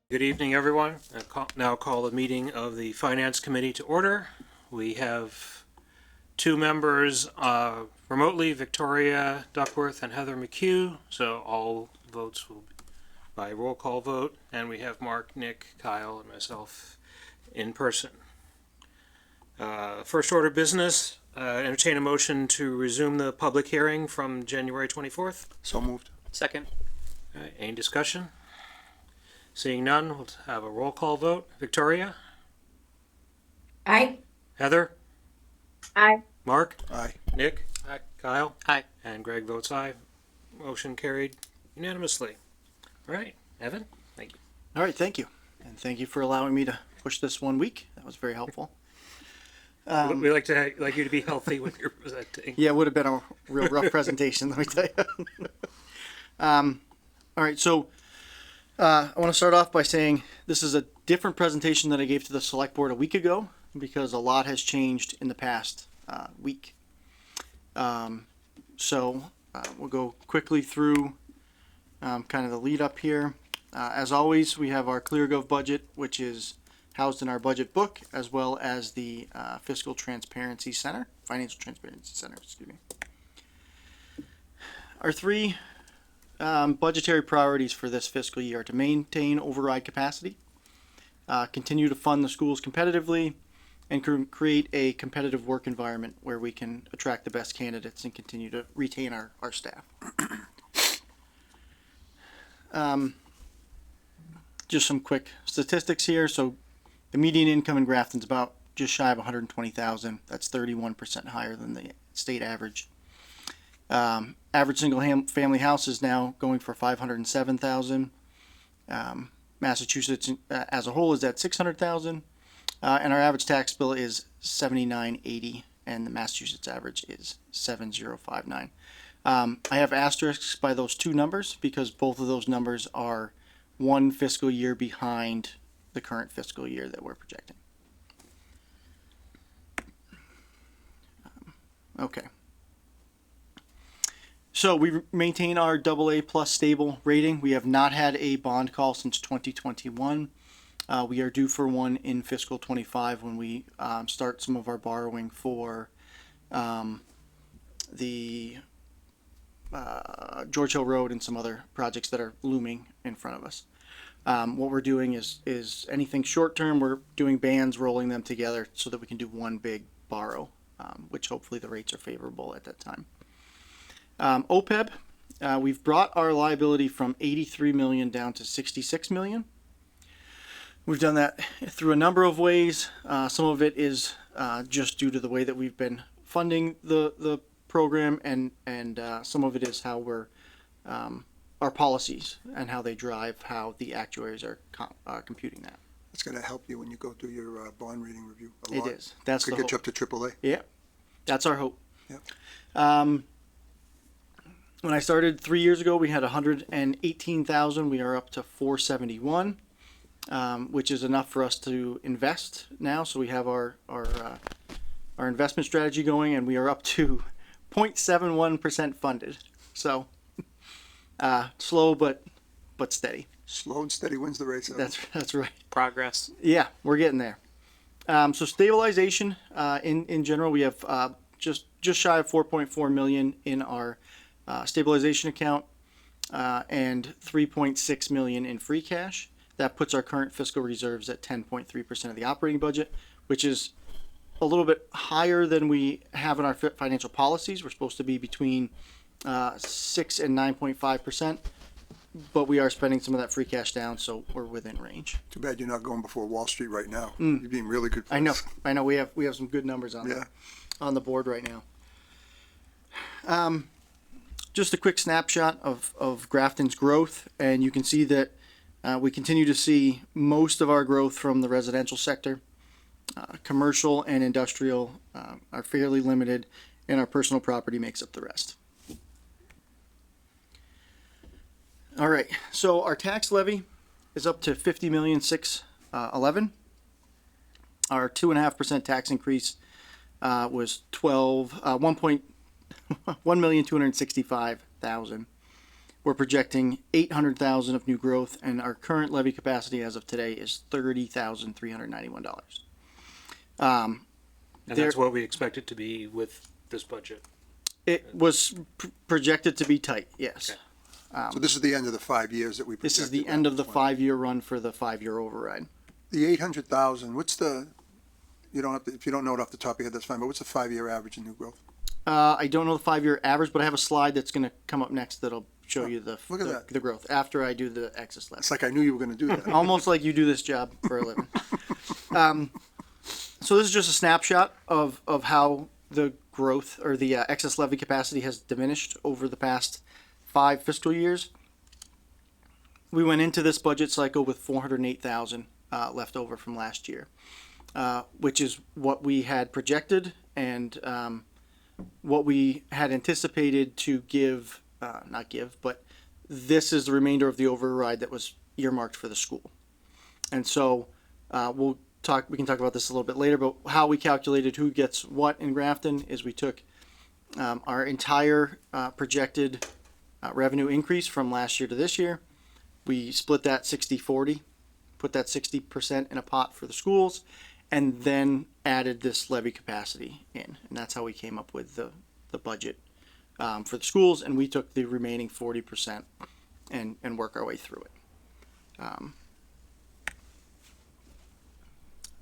Good evening, everyone. Now call the meeting of the Finance Committee to order. We have two members remotely, Victoria Duckworth and Heather McHugh, so all votes will be by roll call vote, and we have Mark, Nick, Kyle, and myself in person. First order of business, entertain a motion to resume the public hearing from January 24th. So moved. Second. All right, any discussion? Seeing none, we'll have a roll call vote. Victoria? Aye. Heather? Aye. Mark? Aye. Nick? Aye. Kyle? Aye. And Greg votes aye. Motion carried unanimously. All right, Evan? Thank you. All right, thank you. And thank you for allowing me to push this 1 week. That was very helpful. We like you to be healthy when you're presenting. Yeah, it would have been a real rough presentation, let me tell you. All right, so I want to start off by saying this is a different presentation that I gave to the select board a week ago because a lot has changed in the past week. So we'll go quickly through kind of the lead up here. As always, we have our ClearGov budget, which is housed in our budget book, as well as the Fiscal Transparency Center, Financial Transparency Center, excuse me. Our three budgetary priorities for this fiscal year are to maintain override capacity, continue to fund the schools competitively, and create a competitive work environment where we can attract the best candidates and continue to retain our staff. Just some quick statistics here. So the median income in Grafton's about just shy of 120,000. That's 31% higher than the state average. Average single family house is now going for 507,000. Massachusetts as a whole is at 600,000, and our average tax bill is 7980, and the Massachusetts average is 7059. I have asterisks by those two numbers because both of those numbers are one fiscal year behind the current fiscal year that we're projecting. Okay. So we maintain our AA plus stable rating. We have not had a bond call since 2021. We are due for one in fiscal 25 when we start some of our borrowing for the George Hill Road and some other projects that are looming in front of us. What we're doing is anything short term, we're doing bands, rolling them together so that we can do one big borrow, which hopefully the rates are favorable at that time. OPEB, we've brought our liability from 83 million down to 66 million. We've done that through a number of ways. Some of it is just due to the way that we've been funding the program, and some of it is how we're our policies and how they drive how the actuaries are computing that. It's going to help you when you go through your bond rating review a It lot. is. That's Could the get you hope. up to AAA. Yeah, that's our hope. Yep. When I started 3 years ago, we had 118,000. We are up to 471, which is enough for us to invest now. So we have our investment strategy going, and we are up to 0.71% funded. So slow but steady. Slow and steady wins the race. That's right. Progress. Yeah, we're getting there. So stabilization in general, we have just shy of 4.4 million in our stabilization account and 3.6 million in free cash. That puts our current fiscal reserves at 10.3% of the operating budget, which is a little bit higher than we have in our financial policies. We're supposed to be between 6 and 9.5%, but we are spending some of that free cash down, so we're within range. Too bad you're not going before Wall Street right now. You're being really good for I know. us. I know. We have some good numbers on on the board right now. Just a quick snapshot of Grafton's growth, and you can see that we continue to see most of our growth from the residential sector. Commercial and industrial are fairly limited, and our personal property makes up the rest. All right, so our tax levy is up to 50,611,000. Our 2.5% tax increase was 1,265,000. we're projecting 800,000 of new growth, and our current levy capacity as of today is $30,391. And There- that's what we expect it to be with this budget. It was projected to be tight, yes. Okay. So this is the end of the 5 years that we This is projected. the end of the that. 5-year run for the 5-year override. The 800,000, what's the, you don't have to, if you don't know it off the top of your head, that's fine, but what's the 5-year average in new growth? I don't know the 5-year average, but I have a slide that's going to come up next that'll show you the Look at that. the growth after I do the excess levy. It's like I knew you were gonna do that. Almost like you do this job for a living. So this is just a snapshot of how the growth or the excess levy capacity has diminished over the past 5 fiscal years. We went into this budget cycle with 408,000 left over from last year, which is what we had projected and what we had anticipated to give, not give, but this is the remainder of the override that was earmarked for the school. And so we can talk about this a little bit later, but how we calculated who gets what in Grafton is we took our entire projected revenue increase from last year to this year. We split that 60-40, put that 60% in a pot for the schools, and then added this levy capacity in. And that's how we came up with the budget for the schools, and we took the remaining 40% and work our way through it.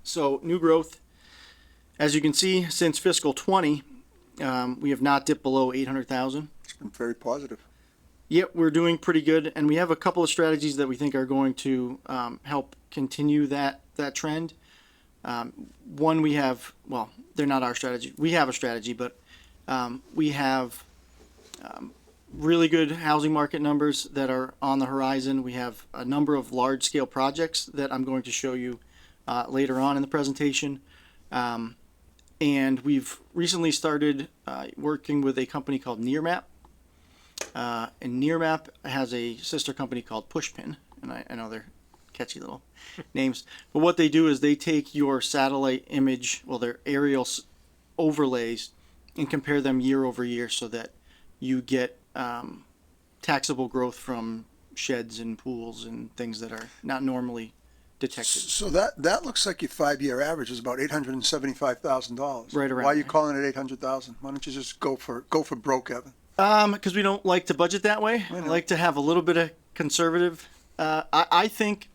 So new growth, as you can see, since fiscal 20, we have not dipped below 800,000. It's been very positive. Yep, we're doing pretty good, and we have a couple of strategies that we think are going to help continue that trend. One, we have, well, they're not our strategy. We have a strategy, but we have really good housing market numbers that are on the horizon. We have a number of large-scale projects that I'm going to show you later on in the presentation. And we've recently started working with a company called Nearmap. And Nearmap has a sister company called Pushpin, and I know they're catchy little names. But what they do is they take your satellite image, well, their aerial overlays, and compare them year over year so that you get taxable growth from sheds and pools and things that are not normally detected. So that looks like your 5-year average is about $875,000. Right around Why are you there. calling it 800,000? Why don't you just go for broke, Evan? Because we don't like to budget that way. I know. like to have a little bit of conservative. I think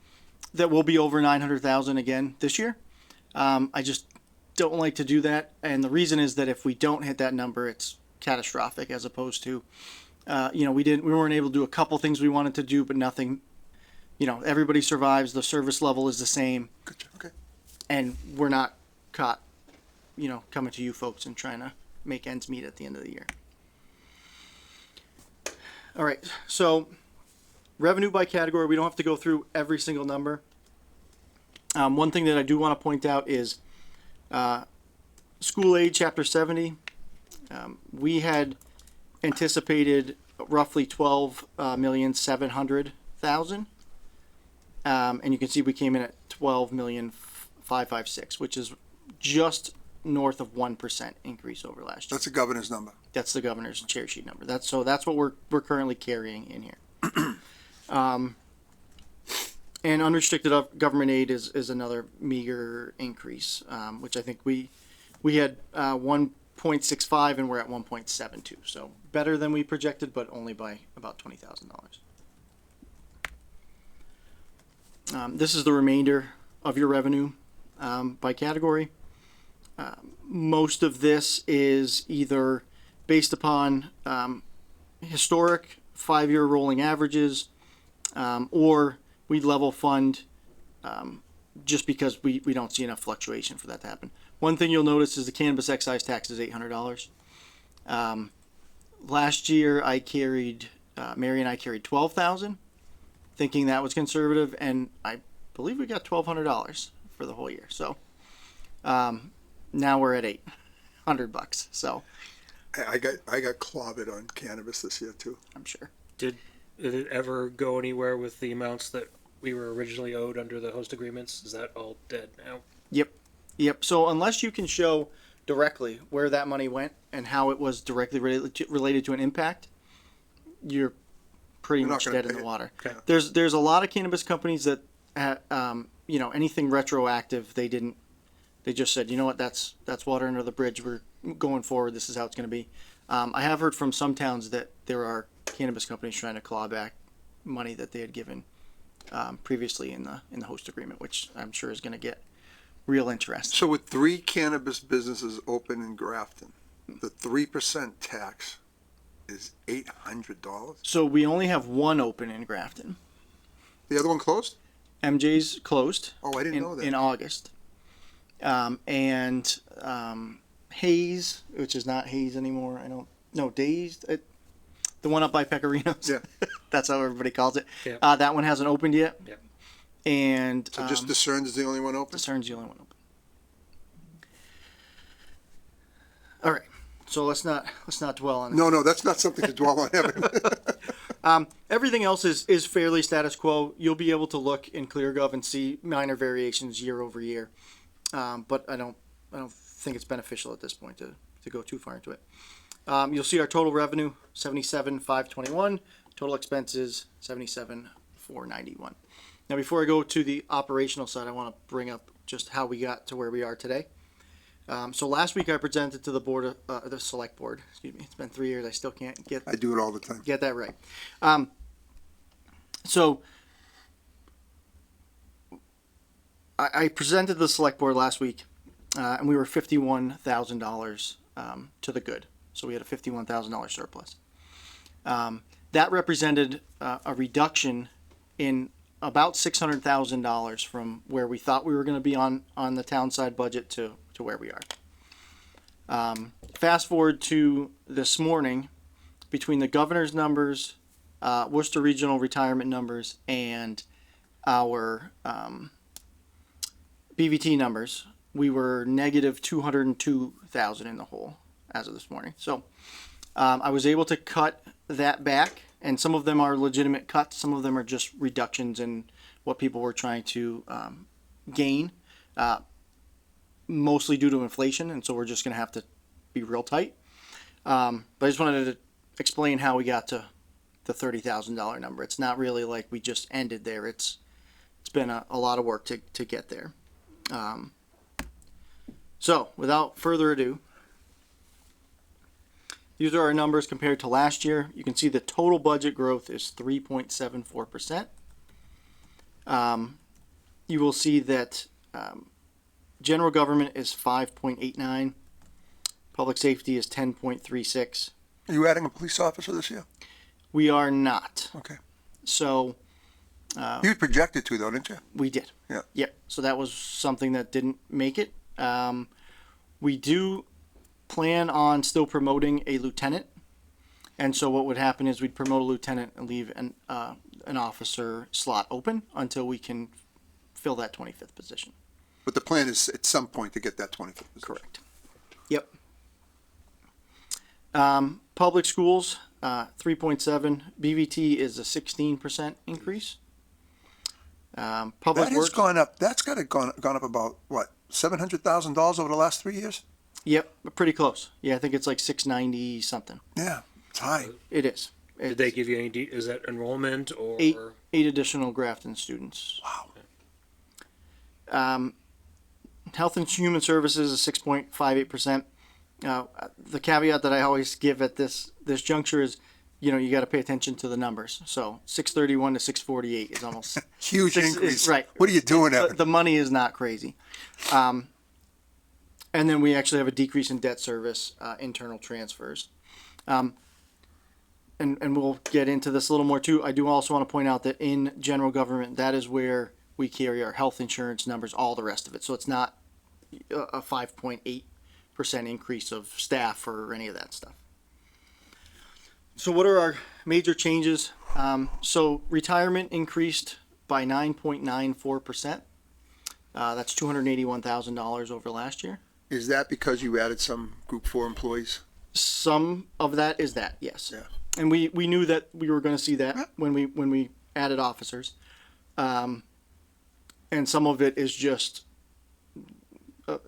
that we'll be over 900,000 again this year. I just don't like to do that, and the reason is that if we don't hit that number, it's catastrophic. As opposed to, we weren't able to do a couple things we wanted to do, but nothing. Everybody survives. The service level is the same, Gotcha. Okay. and we're not caught, coming to you folks and trying to make ends meet at the end of the year. All right, so revenue by category, we don't have to go through every single number. One thing that I do want to point out is school aid, chapter 70. We had anticipated roughly 12,700,000. And you can see we came in at 12,556,000, which is just north of 1% increase over last year. That's the governor's number. That's the governor's chair sheet number. That's what we're currently carrying in here. And unrestricted government aid is another meager increase, which I think we had 1.65 and we're at 1.72. So better than we projected, but only by about $20,000. This is the remainder of your revenue by category. Most of this is either based upon historic 5-year rolling averages, or we level fund just because we don't see enough fluctuation for that to happen. One thing you'll notice is the cannabis excise tax is $800. Last year Mary and I carried 12,000, thinking that was conservative, and I believe we got $1,200 for the whole year. So now we're at $800. So I got clobbered on cannabis this year too. I'm sure. Did it ever go anywhere with the amounts that we were originally owed under the host agreements? Is that all dead now? Yep. So unless you can show directly where that money went and how it was directly related to an impact, you're pretty They're not much gonna dead in pay the it. water. Okay. There's a lot of cannabis companies that, anything retroactive, they just said, you know what, that's water under the bridge. We're going forward. This is how it's going to be. I have heard from some towns that there are cannabis companies trying to claw back money that they had given previously in the host agreement, which I'm sure is going to get real interest. So with 3 cannabis businesses open in Grafton, the 3% tax is $800. So we only have one open in Grafton. The other one closed? MJ's closed. Oh, I didn't know that. In August. Hayes, which is not Hayes anymore. Dazed. The one up by Pecorino's. Yeah. That's how everybody calls it. Yeah. That one hasn't opened yet. Yep. And So just Discern's is the only one open? Discern's the only one open. All right. So let's not dwell on it. No, that's not something to dwell on, Evan. Everything else is fairly status quo. You'll be able to look in ClearGov and see minor variations year over year. But I don't think it's beneficial at this point to go too far into it. You'll see our total revenue, 77,521. Total expenses, 77,491. Now, before I go to the operational side, I want to bring up just how we got to where we are today. So last week I presented to the board, the select board. Excuse me. It's been 3 years. I still can't get I do it all the time. that right. So I presented to the select board last week, and we were $51,000 to the good. So we had a $51,000 surplus. That represented a reduction in about $600,000 from where we thought we were going to be on the town side budget to where we are. Fast forward to this morning, between the governor's numbers, Worcester Regional retirement numbers, and our BVT numbers, we were negative 202,000 in the hole as of this morning. So I was able to cut that back, and some of them are legitimate cuts. Some of them are just reductions in what people were trying to gain, mostly due to inflation, and so we're just going to have to be real tight. But I just wanted to explain how we got to the $30,000 number. It's not really like we just ended there. It's been a lot of work to get there. So without further ado, these are our numbers compared to last year. You can see the total budget growth is 3.74%. You will see that general government is 5.89. Public safety is 10.36. Are you adding a police officer this year? We are not. Okay. So You had projected to, though, didn't you? we did. Yeah. Yep. So that was something that didn't make it. We do plan on still promoting a lieutenant. And so what would happen is we'd promote a lieutenant and leave an officer slot open until we can fill that 25th position. But the plan is at some point to get that 25th position. Correct. Yep. Public schools, 3.7. BVT is a 16% increase. Public That has works. gone up. That's got gone up about what, $700,000 over the last 3 years? Yep, pretty close. Yeah, I think it's like 690 something. Yeah, it's high. It is. Did they give you any? Is that enrollment or? Eight additional Grafton students. Wow. Health and Human Services is 6.58%. The caveat that I always give at this juncture is, you got to pay attention to the numbers. So 631 to 648 is almost Huge Six- increase. right. What are you doing, the, Evan? the money is not crazy. And then we actually have a decrease in debt service, internal transfers. And we'll get into this a little more too. I do also want to point out that in general government, that is where we carry our health insurance numbers, all the rest of it. So it's not a 5.8% increase of staff or any of that stuff. So what are our major changes? So retirement increased by 9.94%. That's $281,000 over last year. Is that because you added some Group 4 employees? Some of that is that, yes. Yeah. And we knew that we were going to see that when we added officers. And some of it is just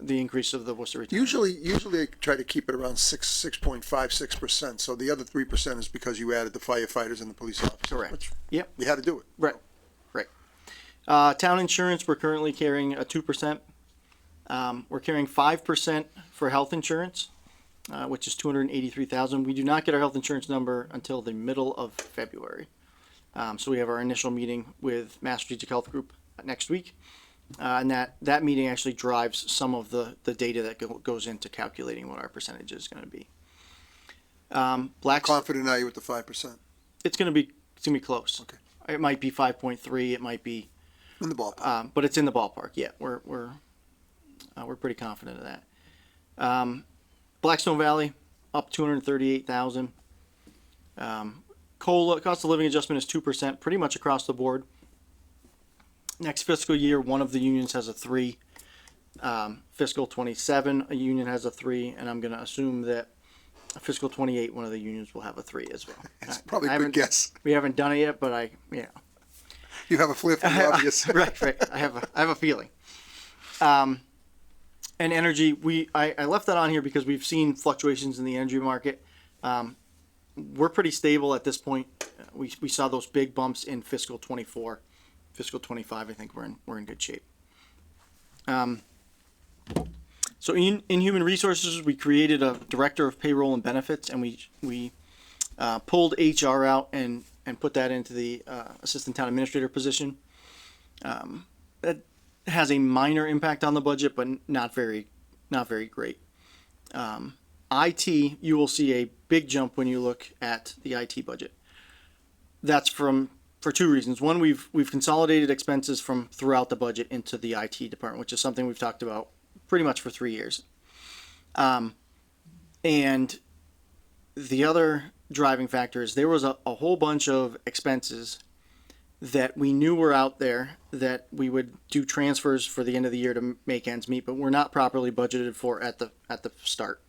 the increase of the Worcester retirement. Usually I try to keep it around 6.56%. So the other 3% is because you added the firefighters and the police officers. Correct. Which Yep. we had to do it. Right. Town insurance, we're currently carrying a 2%. We're carrying 5% for health insurance, which is 283,000. We do not get our health insurance number until the middle of February. So we have our initial meeting with Mass Strategic Health Group next week. And that meeting actually drives some of the data that goes into calculating what our percentage is going to be. Confident are you with the 5%? It's going to be close. Okay. It might be 5.3. It might be, In the ballpark. but it's in the ballpark. Yeah, we're pretty confident of that. Blackstone Valley up 238,000. COLA, cost of living adjustment, is 2%, pretty much across the board. Next fiscal year, one of the unions has a 3. Fiscal 27, a union has a 3, and I'm going to assume that fiscal 28, one of the unions will have a 3 as well. It's probably I a good haven't- guess. We haven't done it yet, but You have a flair for the obvious. right. I have a feeling. And energy, I left that on here because we've seen fluctuations in the energy market. We're pretty stable at this point. We saw those big bumps in fiscal 24, fiscal 25. I think we're in good shape. So in human resources, we created a director of payroll and benefits, and we pulled HR out and put that into the assistant town administrator position. That has a minor impact on the budget, but not very great. IT, you will see a big jump when you look at the IT budget. That's for 2 reasons. One, we've consolidated expenses from throughout the budget into the IT department, which is something we've talked about pretty much for 3 years. And the other driving factor is there was a whole bunch of expenses that we knew were out there that we would do transfers for the end of the year to make ends meet, but were not properly budgeted for at the start.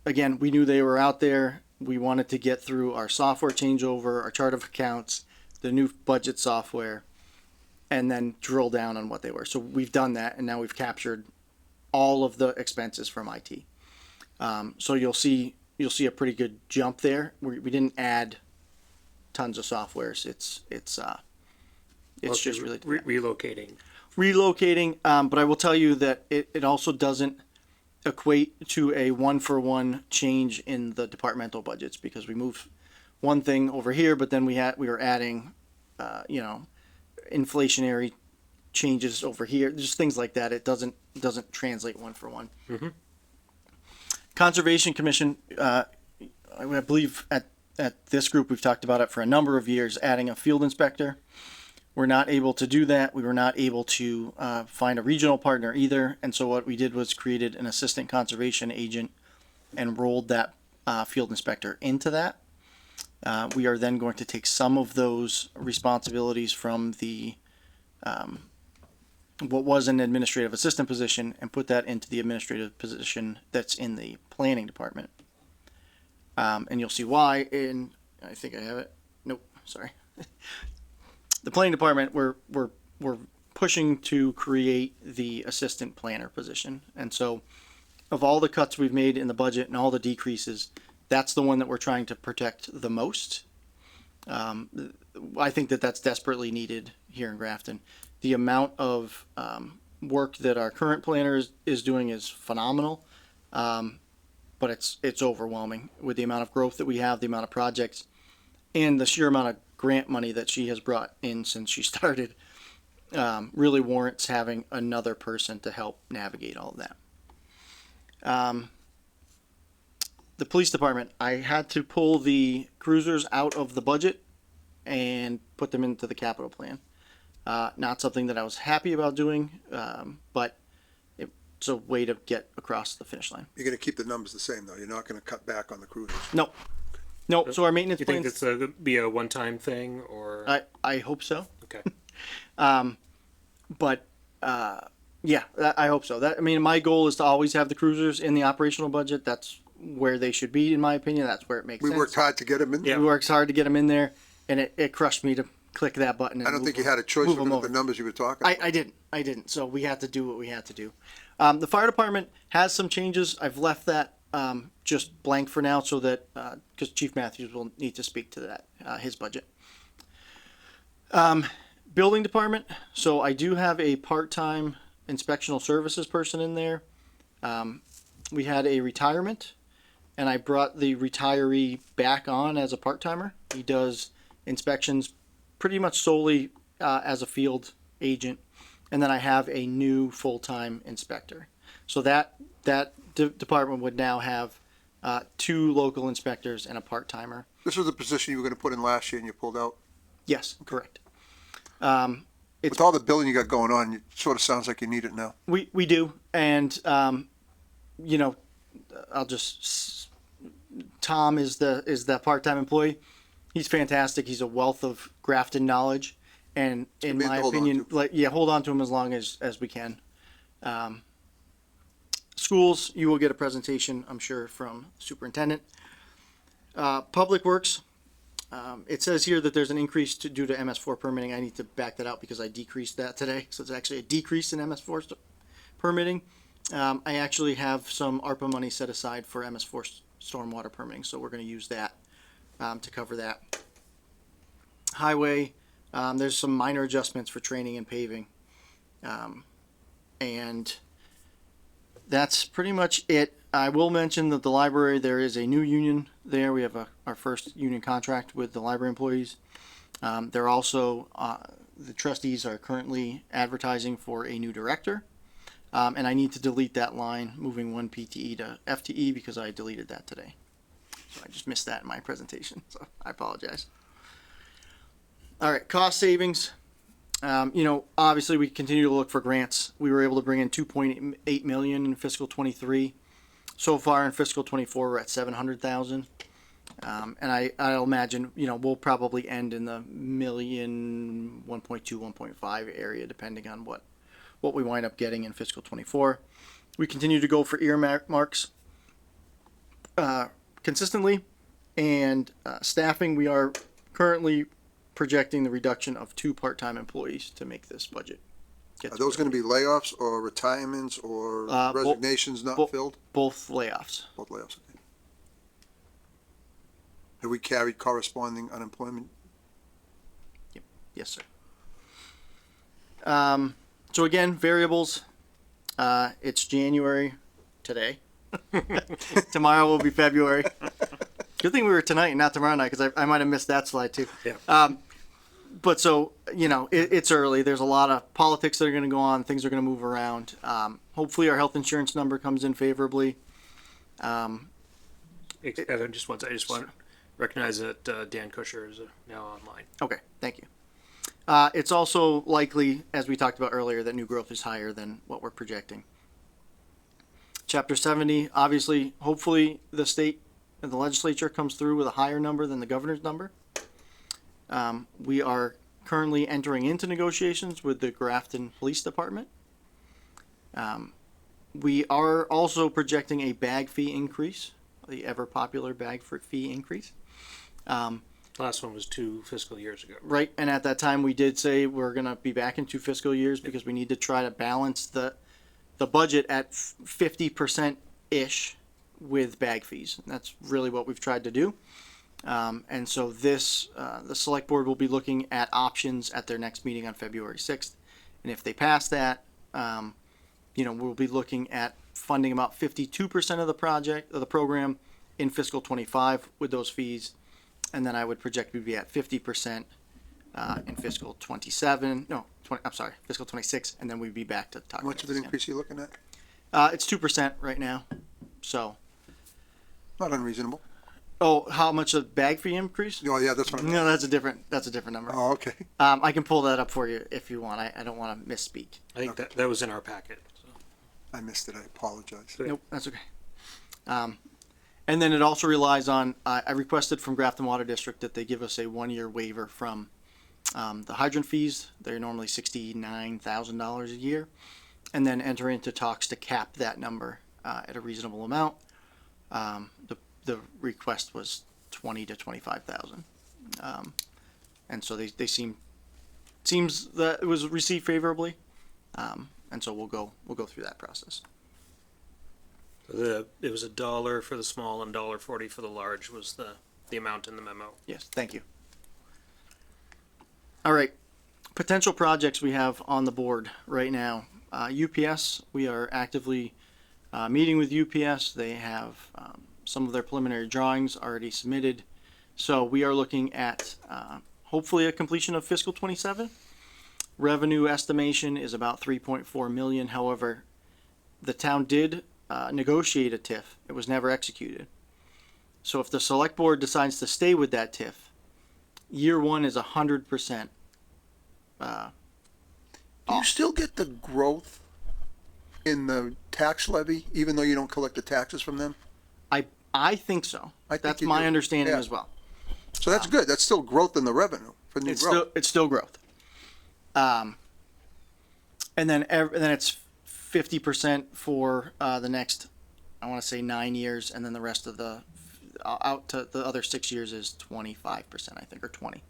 Again, we knew they were out there. We wanted to get through our software changeover, our chart of accounts, the new budget software, and then drill down on what they were. So we've done that, and now we've captured all of the expenses from IT. So you'll see a pretty good jump there. We didn't add tons of softwares. It's just really relocating. But I will tell you that it also doesn't equate to a 1-for-1 change in the departmental budgets, because we moved one thing over here, but then we were adding, inflationary changes over here, just things like that. It doesn't translate 1-for-1. Mm-hmm. Conservation Commission, I believe at this group we've talked about it for a number of years, adding a field inspector. We're not able to do that. We were not able to find a regional partner either, and so what we did was created an assistant conservation agent and rolled that field inspector into that. We are then going to take some of those responsibilities from the what was an administrative assistant position and put that into the administrative position that's in the planning department. And you'll see why I think I have it. Nope, sorry. The planning department, we're pushing to create the assistant planner position. And so of all the cuts we've made in the budget and all the decreases, that's the one that we're trying to protect the most. I think that's desperately needed here in Grafton. The amount of work that our current planner is doing is phenomenal, but it's overwhelming with the amount of growth that we have, the amount of projects, and the sheer amount of grant money that she has brought in since she started. Really warrants having another person to help navigate all of that. The police department, I had to pull the cruisers out of the budget and put them into the capital plan. Not something that I was happy about doing, but it's a way to get across the finish line. You're going to keep the numbers the same, though. You're not going to cut back on the cruisers. No. So our maintenance You think plans, it's a be a one-time thing, or I hope so. okay? But yeah, I hope so. My goal is to always have the cruisers in the operational budget. That's where they should be, in my opinion. That's where it makes We sense. worked hard to get them in. Yeah. We worked hard to get them in there, and it crushed me to click that button. And I don't move think you them- had a choice move looking them at the over. numbers you were talking about. I didn't. So we had to do what we had to do. The fire department has some changes. I've left that just blank for now, so that because Chief Matthews will need to speak to that his budget. Building department. So I do have a part-time inspectional services person in there. We had a retirement, and I brought the retiree back on as a part-timer. He does inspections pretty much solely as a field agent, and then I have a new full-time inspector. So that department would now have 2 local inspectors and a part-timer. This was a position you were gonna put in last year and you pulled out. Yes, correct. With all the billing you got going on, it sort of sounds like you need it now. We do, and you know, I'll just Tom is the part-time employee. He's fantastic. He's a wealth of Grafton knowledge, and in man to my hold on opinion, to. hold on to him as long as we can. Schools, you will get a presentation, I'm sure, from the superintendent. Public Works, it says here that there's an increase due to MS4 permitting. I need to back that out because I decreased that today, so it's actually a decrease in MS4 permitting. I actually have some ARPA money set aside for MS4 stormwater permitting, so we're going to use that to cover that. Highway, there's some minor adjustments for training and paving, and that's pretty much it. I will mention that the library, there is a new union there. We have our first union contract with the library employees. They're also, the trustees are currently advertising for a new director. And I need to delete that line, moving 1 PTE to FTE, because I deleted that today. So I just missed that in my presentation, so I apologize. All right, cost savings. Obviously we continue to look for grants. We were able to bring in 2.8 million in fiscal 23. So far in fiscal 24, we're at 700,000. And I'll imagine, we'll probably end in the million, 1.2, 1.5 area, depending on what we wind up getting in fiscal 24. We continue to go for earmarks consistently, and staffing, we are currently projecting the reduction of 2 part-time employees to make this budget. Are those gonna be layoffs or retirements or resignations not filled? Both layoffs. Both layoffs, okay. Have we carried corresponding unemployment? Yes, sir. So again, variables. It's January today. Tomorrow will be February. Good thing we were tonight and not tomorrow night, because I might have missed that slide too. Yeah. But so, it's early. There's a lot of politics that are going to go on. Things are going to move around. Hopefully our health insurance number comes in favorably. Evan, I just want to recognize that Dan Kusher is now online. Okay, thank you. It's also likely, as we talked about earlier, that new growth is higher than what we're projecting. Chapter 70, obviously, hopefully the state and the legislature comes through with a higher number than the governor's number. We are currently entering into negotiations with the Grafton Police Department. We are also projecting a bag fee increase, the ever popular bag fee increase. Last one was 2 fiscal years ago. Right, and at that time we did say we're gonna be back in 2 fiscal years because we need to try to balance the budget at 50% ish with bag fees. And that's really what we've tried to do. And so this, the select board will be looking at options at their next meeting on February 6th. And if they pass that, we'll be looking at funding about 52% of the program in fiscal 25 with those fees. And then I would project we'd be at 50% in fiscal 27. No, fiscal 26, and then we'd be back to talking. How much of an increase are you looking at? It's 2% right now. So, Not unreasonable. how much a bag fee increase? Oh, yeah, that's what I'm. No, that's a different number. Oh, okay. I can pull that up for you if you want. I don't want to misspeak. I think that was in our packet. So. I missed it. I apologize. Nope, that's okay. And then it also relies on, I requested from Grafton Water District that they give us a 1-year waiver from the hydrant fees. They're normally $69,000 a year. And then enter into talks to cap that number at a reasonable amount. The request was 20 to 25,000. and so they seems that it was received favorably, and so we'll go through that process. It was $1 for the small and $1.40 for the large was the amount in the memo. Yes, thank you. All right, potential projects we have on the board right now. UPS, we are actively meeting with UPS. They have some of their preliminary drawings already submitted. So we are looking at hopefully a completion of fiscal 27. Revenue estimation is about 3.4 million. However, the town did negotiate a TIF. It was never executed. So if the select board decides to stay with that TIF, year one is 100%. Do you still get the growth in the tax levy, even though you don't collect the taxes from them? I think so. I think That's you my do. understanding Yeah. as well. So that's good. That's still growth in the revenue for new growth. It's still growth. And then it's 50% for the next, I want to say 9 years, and then the rest of the out to the other 6 years is 25%, I think, or 20.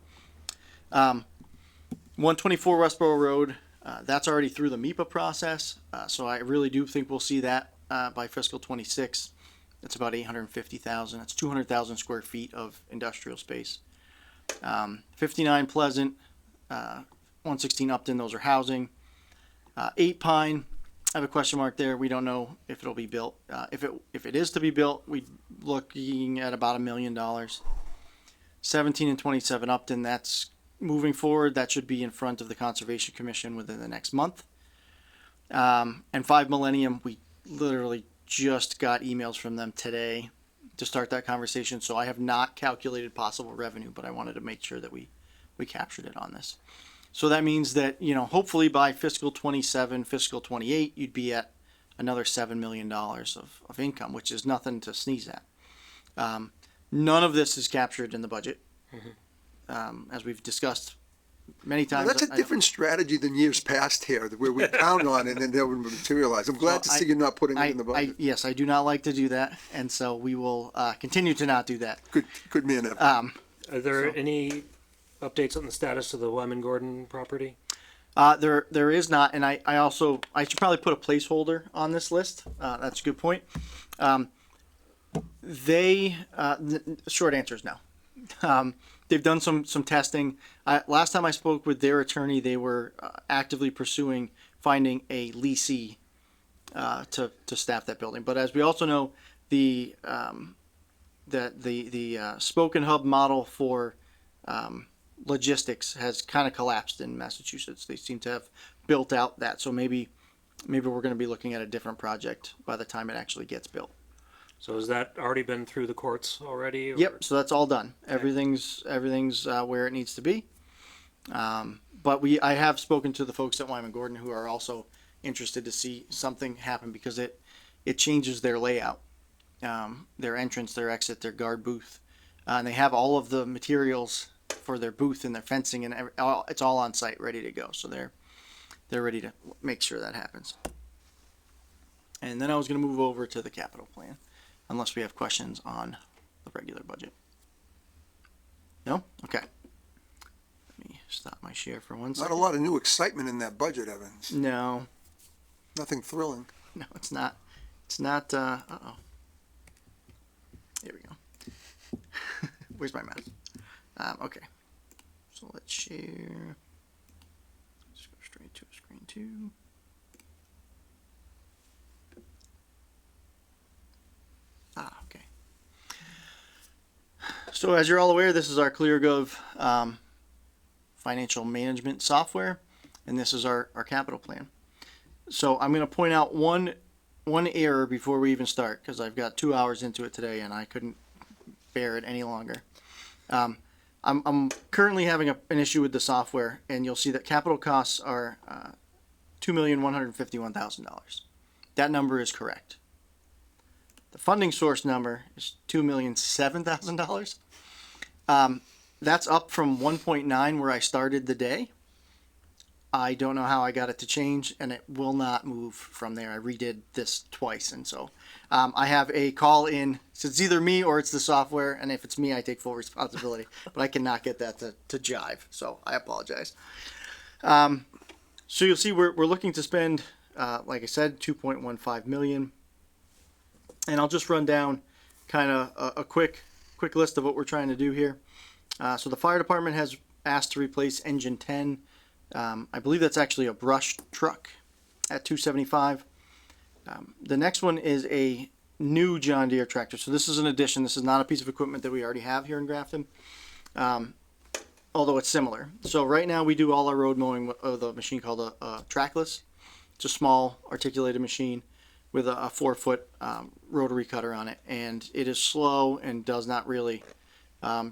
124 Westboro Road, that's already through the MEPA process, so I really do think we'll see that by fiscal 26. It's about 850,000. It's 200,000 square feet of industrial space. 59 Pleasant, 116 Upton, those are housing. 8 Pine, I have a question mark there. We don't know if it'll be built. If it is to be built, we're looking at about $1 million. 17 and 27 Upton, that's moving forward. That should be in front of the Conservation Commission within the next month. And 5 Millennium, we literally just got emails from them today to start that conversation. So I have not calculated possible revenue, but I wanted to make sure that we captured it on this. So that means that, hopefully by fiscal 27, fiscal 28, you'd be at another $7 million of income, which is nothing to sneeze at. None of this is captured in the budget. As we've discussed many Now, times. that's a different strategy than years past here, where we count on it and then they would materialize. I'm glad to see you're not putting it in the budget. Yes, I do not like to do that, and so we will continue to not do that. Good man, Evan. Are there any updates on the status of the Wyman Gordon property? There is not, and I should probably put a placeholder on this list. That's a good point. The short answer is no. They've done some testing. Last time I spoke with their attorney, they were actively pursuing finding a leasee to staff that building. But as we also know, the Spoken Hub model for logistics has kind of collapsed in Massachusetts. They seem to have built out that, so maybe we're going to be looking at a different project by the time it actually gets built. So has that already been through the courts already? Or? Yep. So that's all done. Everything's where it needs to be. But I have spoken to the folks at Wyman Gordon who are also interested to see something happen because it changes their layout, their entrance, their exit, their guard booth, and they have all of the materials for their booth and their fencing and it's all on site, ready to go. So they're ready to make sure that happens. And then I was going to move over to the capital plan. Unless we have questions on the regular budget. No? Okay. Let me stop my share for 1 Not second. a lot of new excitement in that budget, Evans. No, Nothing thrilling. it's not. It's not, uh-oh. Here we go. Where's my mouse? Okay. So let's share. Let's go straight to screen 2. Okay. So as you're all aware, this is our ClearGov financial management software, and this is our capital plan. So I'm going to point out one error before we even start, because I've got 2 hours into it today and I couldn't bear it any longer. I'm currently having an issue with the software, and you'll see that capital costs are $2,151,000. That number is correct. The funding source number is $2,007,000. That's up from 1.9 where I started the day. I don't know how I got it to change, and it will not move from there. I redid this twice, and so I have a call in, so it's either me or it's the software, and if it's me, I take full responsibility, but I cannot get that to jive, so I apologize. So you'll see we're looking to spend, like I said, 2.15 million. And I'll just run down kind of a quick list of what we're trying to do here. So the fire department has asked to replace engine 10. I believe that's actually a brush truck at 275. The next one is a new John Deere tractor. So this is an addition. This is not a piece of equipment that we already have here in Grafton. Although it's similar. So right now we do all our road mowing with a machine called a trackless. It's a small articulated machine with a 4-foot rotary cutter on it, and it is slow and does not really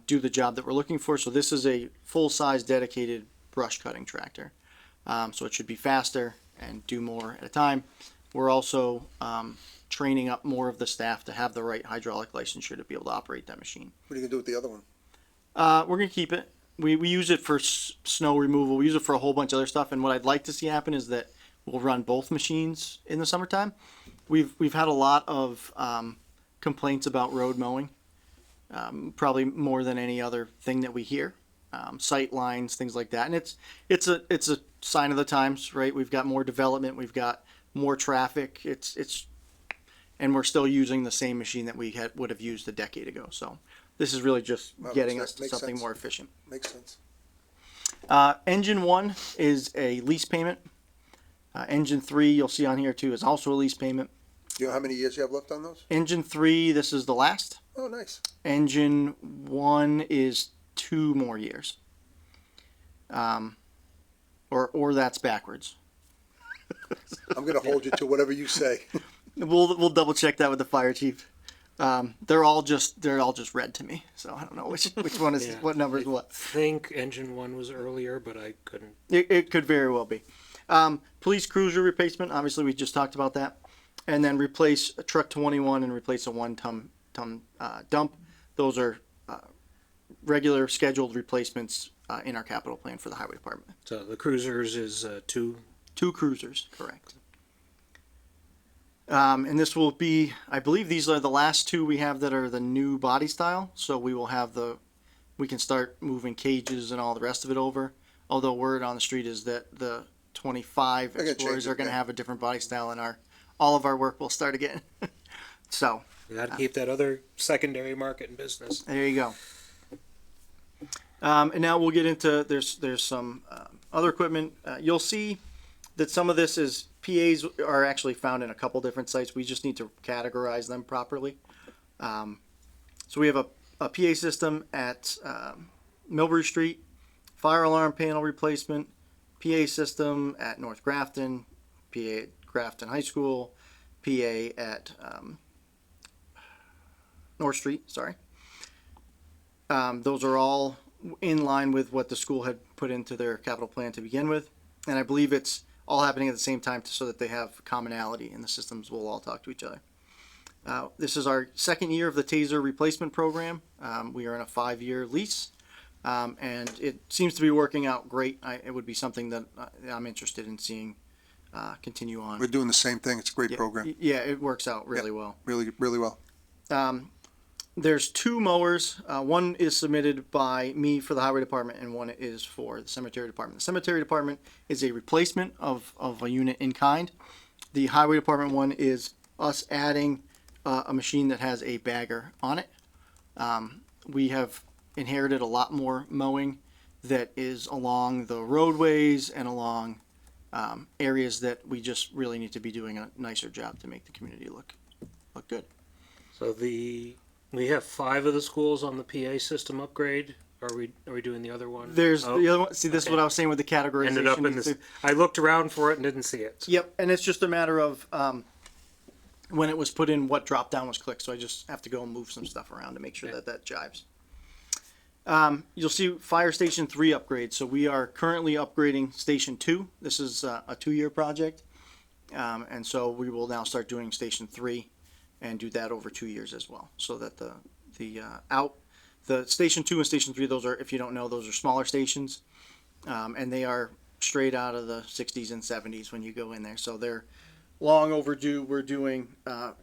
do the job that we're looking for. So this is a full-size dedicated brush cutting tractor. So it should be faster and do more at a time. We're also training up more of the staff to have the right hydraulic licensure to be able to operate that machine. What are you gonna do with the other one? We're gonna keep it. We use it for snow removal. We use it for a whole bunch of other stuff. And what I'd like to see happen is that we'll run both machines in the summertime. We've had a lot of complaints about road mowing, probably more than any other thing that we hear. Sight lines, things like that, and it's a sign of the times, right? We've got more development, we've got more traffic. And we're still using the same machine that we would have used a decade ago. So this is really just Well, getting makes us to makes something sense. more efficient. Makes sense. Engine 1 is a lease payment. Engine 3, you'll see on here too, is also a lease payment. Do you know how many years you have left on those? Engine 3, this is the last. Oh, nice. Engine 1 is 2 more years. Or that's backwards. I'm gonna hold you to whatever you say. We'll double check that with the fire chief. They're all just read to me, so I don't know which one is Yeah. what number is what. I think engine 1 was earlier, but I couldn't. It could very well be. Police cruiser replacement, obviously we just talked about that. And then replace a truck 21 and replace a 1-ton dump. Those are regular scheduled replacements in our capital plan for the highway department. So the cruisers is 2. 2 cruisers, correct. And this will be, I believe these are the last 2 we have that are the new body style. So we will have we can start moving cages and all the rest of it over. Although word on the street is that the 25 They're gonna Explorers change it are going to again. have a different body style, and all of our work will start again. So We got to keep that other secondary market in business. there you go. And now we'll get into there's some other equipment. You'll see that some of this is PAs are actually found in a couple different sites. We just need to categorize them properly. So we have a PA system at Millbury Street, fire alarm panel replacement, PA system at North Grafton, PA at Grafton High School, PA at North Street, sorry. Those are all in line with what the school had put into their capital plan to begin with. And I believe it's all happening at the same time so that they have commonality and the systems will all talk to each other. This is our second year of the TASER replacement program. We are in a 5-year lease. And it seems to be working out great. It would be something that I'm interested in seeing continue on. We're doing the same thing. It's a great program. Yeah, it works out really well. Really, really well. There's 2 mowers. One is submitted by me for the highway department, and one is for the cemetery department. The cemetery department is a replacement of a unit in kind. The highway department one is us adding a machine that has a bagger on it. We have inherited a lot more mowing that is along the roadways and along areas that we just really need to be doing a nicer job to make the community look good. So we have 5 of the schools on the PA system upgrade. Are we doing the other one? There's Oh, the other one. See, this is what I was saying with the categorization. ended up in this. I looked around for it and didn't see it. Yep, and it's just a matter of when it was put in, what drop down was clicked. So I just have to go and move some stuff around to make sure Okay. that jives. You'll see Fire Station 3 upgrade. So we are currently upgrading Station 2. This is a 2-year project. And so we will now start doing Station 3 and do that over 2 years as well. So that the Station 2 and Station 3, those are, if you don't know, those are smaller stations. And they are straight out of the 60s and 70s when you go in there. So they're long overdue. We're doing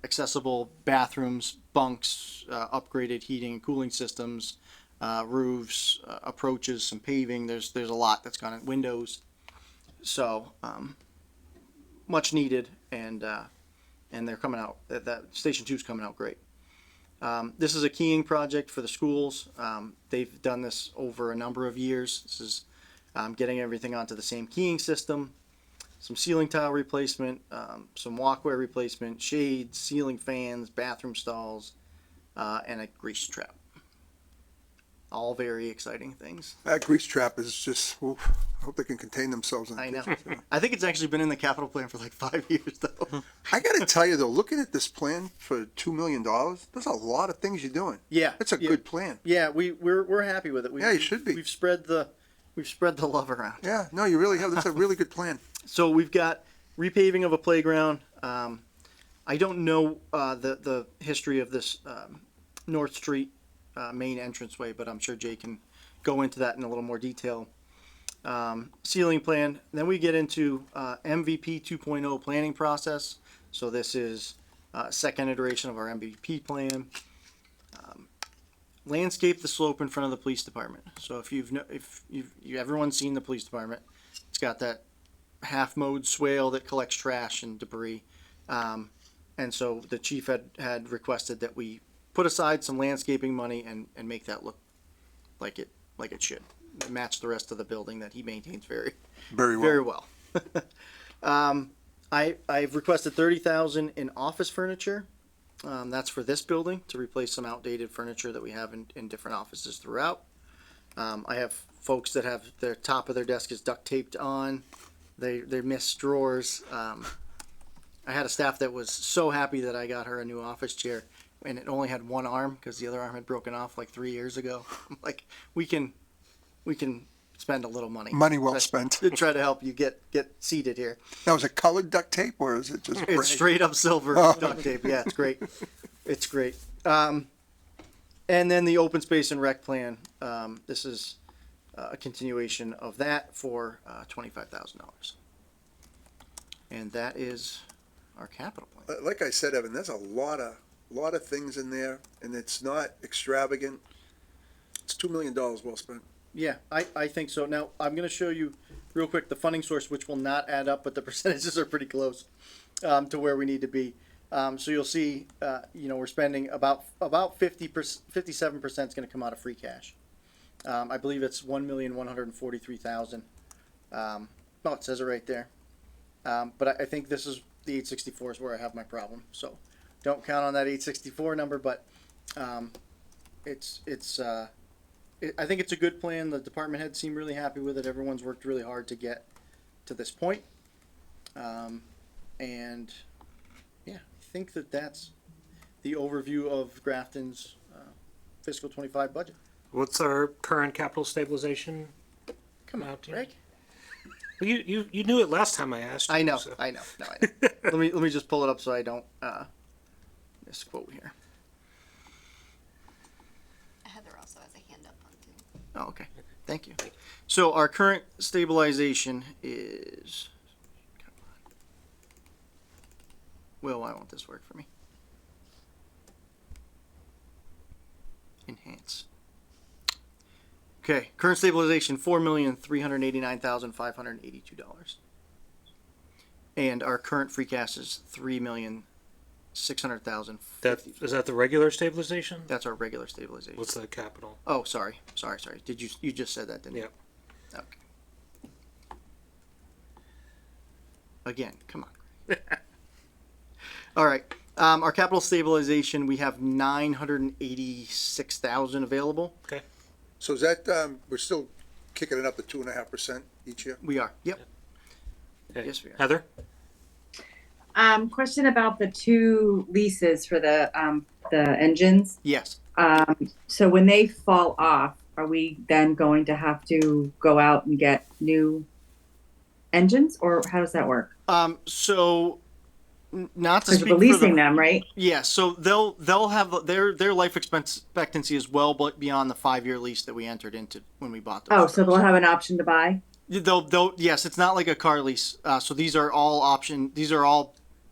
accessible bathrooms, bunks, upgraded heating and cooling systems, roofs, approaches, some paving. There's a lot that's gone in, windows. So much needed, and they're coming out. That Station 2 is coming out great. This is a keying project for the schools. They've done this over a number of years. This is getting everything onto the same keying system. Some ceiling tile replacement, some walkway replacement, shades, ceiling fans, bathroom stalls, and a grease trap. All very exciting things. That grease trap is just, oof, I hope they can contain themselves in I it. know. I think it's actually been in the capital plan for like 5 years though. I gotta tell you though, looking at this plan for $2 million, there's a lot of things you're doing. Yeah. It's a yeah. good plan. Yeah, we're happy with it. Yeah, you should be. We've spread the love around. Yeah, no, you really have. That's a really good plan. So we've got repaving of a playground. I don't know the history of this North Street main entranceway, but I'm sure Jay can go into that in a little more detail. Ceiling plan. Then we get into MVP 2.0 planning process. So this is second iteration of our MVP plan. Landscape the slope in front of the police department. So if everyone's seen the police department, it's got that half mowed swale that collects trash and debris. And so the chief had requested that we put aside some landscaping money and make that look like it should. Match the rest of the building that he maintains very Very well. well. I've requested 30,000 in office furniture. That's for this building to replace some outdated furniture that we have in different offices throughout. I have folks that have their top of their desk is duct taped on. They miss drawers. I had a staff that was so happy that I got her a new office chair, and it only had one arm because the other arm had broken off like 3 years ago. I'm like, we can spend a little money. Money well to- spent. To try to help you get seated here. Now, is it colored duct tape or is it just gray? It's straight up silver Oh. duct tape. Yeah, it's great. It's great. And then the open space and rec plan. This is a continuation of that for $25,000. And that is our capital plan. Like I said, Evan, there's a lot of things in there, and it's not extravagant. It's $2 million well spent. Yeah, I think so. Now, I'm going to show you real quick the funding source, which will not add up, but the percentages are pretty close to where we need to be. So you'll see, we're spending about 57% is going to come out of free cash. I believe it's 1,143,000. Oh, it says it right there. But I think this is the 864 is where I have my problem. So don't count on that 864 number, but I think it's a good plan. The department heads seem really happy with it. Everyone's worked really hard to get to this point. And yeah, I think that's the overview of Grafton's fiscal 25 budget. What's our current capital stabilization? Come on, Out to- Greg. Well, you knew it last time I asked. I you, know, so- I know. No, I know. let me just pull it up so I don't misquote here. Heather also has a hand up on too. Oh, okay. Thank you. So our current stabilization is. Will, why won't this work for me? Enhance. Okay, current stabilization $4,389,582, and our current free cash is $3,600,000. Is that the regular stabilization? That's our regular stabilization. What's the capital? Oh, sorry. Did you just said that, didn't you? Yep. Okay. Again, come on. All right. Our capital stabilization, we have 986,000 available. Okay. So is that, we're still kicking it up to 2.5% each year? We are. Yep. Okay. Yes, we are. Heather? Question about the two leases for the engines. Yes. So when they fall off, are we then going to have to go out and get new engines, or how does that work? So not to Because speak we're for leasing the, them, right? Yeah. So they'll have their life expectancy is well beyond the 5-year lease that we entered into when we bought them. Oh, so they'll have an option to buy. They'll yes, it's not like a car lease. So these are all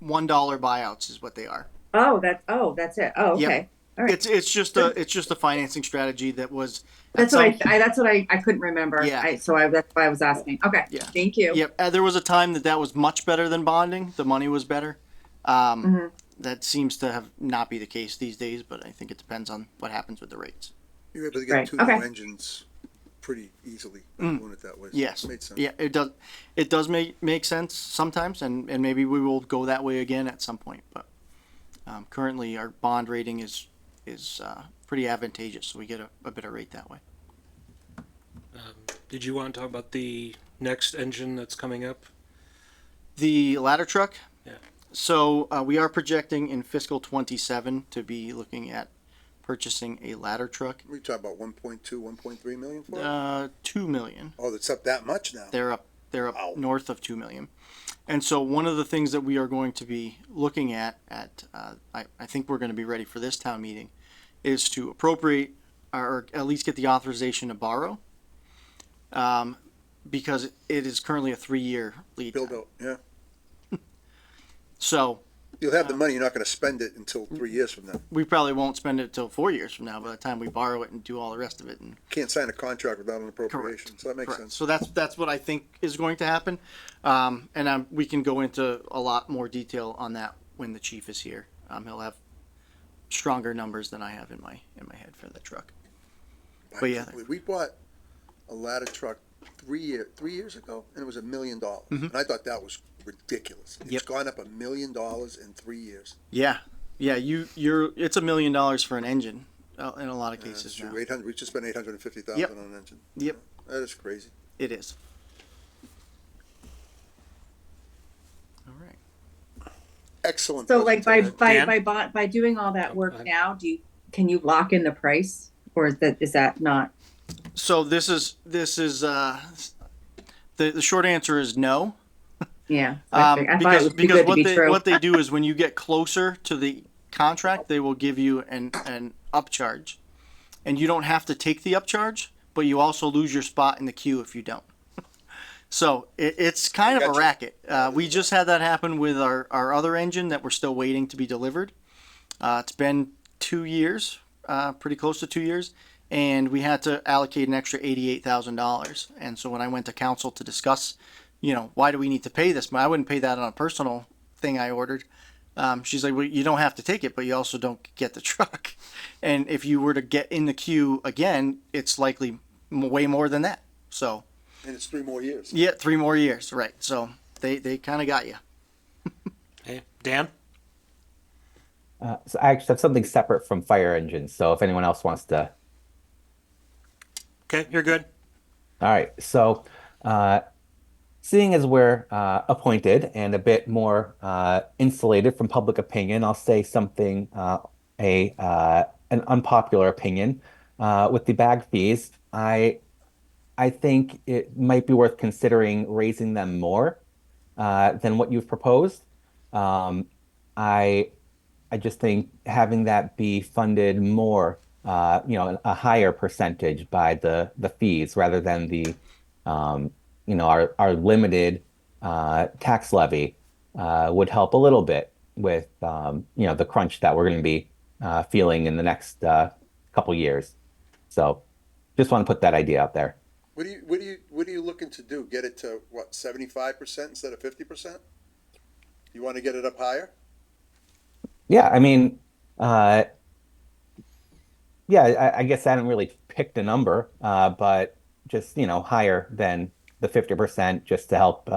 $1 buyouts is what they are. Oh, that's it. Oh, Yep. okay. All right. It's just a financing strategy that was. That's what that's what I couldn't remember. Yeah. That's why I was asking. Okay. Yeah. Thank you. Yep. There was a time that was much better than bonding. The money was better. Mhm. That seems to have not be the case these days, but I think it depends on what happens with the rates. You're able to get Right, two okay. new engines pretty easily by doing it that way. So Yes. it made sense. Yeah, it does make sense sometimes, and maybe we will go that way again at some point. But currently, our bond rating is pretty advantageous, so we get a better rate that way. Did you want to talk about the next engine that's coming up? The ladder truck. Yeah. So we are projecting in fiscal 27 to be looking at purchasing a ladder truck. We talk about 1.2, 1.3 million for it? 2 million. Oh, it's up that much now. They're up Wow. north of 2 million. And so one of the things that we are going to be looking at I think we're going to be ready for this town meeting, is to appropriate or at least get the authorization to borrow, because it is currently a 3-year lead Build time. out, yeah. So You'll have the money, you're not gonna spend it until 3 years from now. we probably won't spend it till 4 years from now by the time we borrow it and do all the rest of it. And Can't sign a contract without an appropriation, so that makes correct. sense. So that's what I think is going to happen, and we can go into a lot more detail on that when the chief is here. He'll have stronger numbers than I have in my head for the truck. But yeah. We bought a ladder truck 3 years ago, and it was $1 million. Mm-hmm. And I thought that was ridiculous. It's Yep. gone up $1 million in 3 years. Yeah, it's $1 million for an engine in a lot of That's cases true. now. 800. We just spent 850,000 Yep. on an engine. Yep, That is crazy. it is. All right. Excellent. So like presentation. by doing all that Oh, work go ahead. now, can you lock in the price, or is that not? So this is the short answer is no. Yeah. I thought it Because would be good to be true. what they do is when you get closer to the contract, they will give you an upcharge, and you don't have to take the upcharge, but you also lose your spot in the queue if you don't. So it's kind of a Gotcha. racket. We just had that happen with our other engine that we're still waiting to be delivered. It's been 2 years, pretty close to 2 years, and we had to allocate an extra $88,000. And so when I went to council to discuss, why do we need to pay this? I wouldn't pay that on a personal thing I ordered. She's like, well, you don't have to take it, but you also don't get the truck. And if you were to get in the queue again, it's likely way more than that. So And it's 3 more years. yeah, 3 more years, right? So they kind of got you. Hey, Dan? So I actually have something separate from fire engines. So if anyone else wants to, Okay, you're good. all right. So seeing as we're appointed and a bit more insulated from public opinion, I'll say something an unpopular opinion with the bag fees. I think it might be worth considering raising them more than what you've proposed. I just think having that be funded more, a higher percentage by the fees rather than the, our limited tax levy would help a little bit with, the crunch that we're going to be feeling in the next couple years. So just want to put that idea out there. What are you looking to do? Get it to what, 75% instead of 50%? You want to get it up higher? Yeah, I mean, I guess I haven't really picked a number, but just, higher than the 50% just to help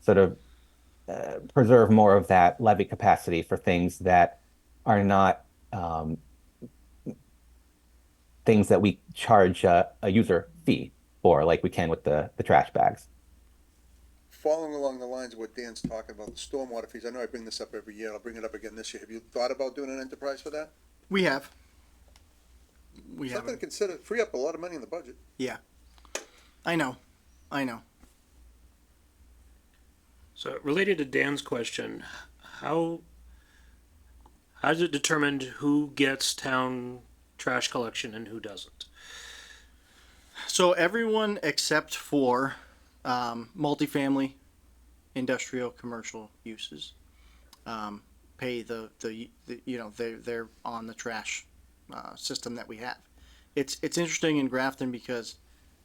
sort of preserve more of that levy capacity for things that are not things that we charge a user fee for, like we can with the trash bags. Following along the lines of what Dan's talking about, the stormwater fees, I know I bring this up every year, I'll bring it up again this year. Have you thought about doing an enterprise for that? We have. We Something to have. consider, free up a lot of money in the budget. Yeah. I know. So related to Dan's question, how is it determined who gets town trash collection and who doesn't? So everyone except for multifamily, industrial, commercial uses pay the you know, they're on the trash system that we have. It's interesting in Grafton because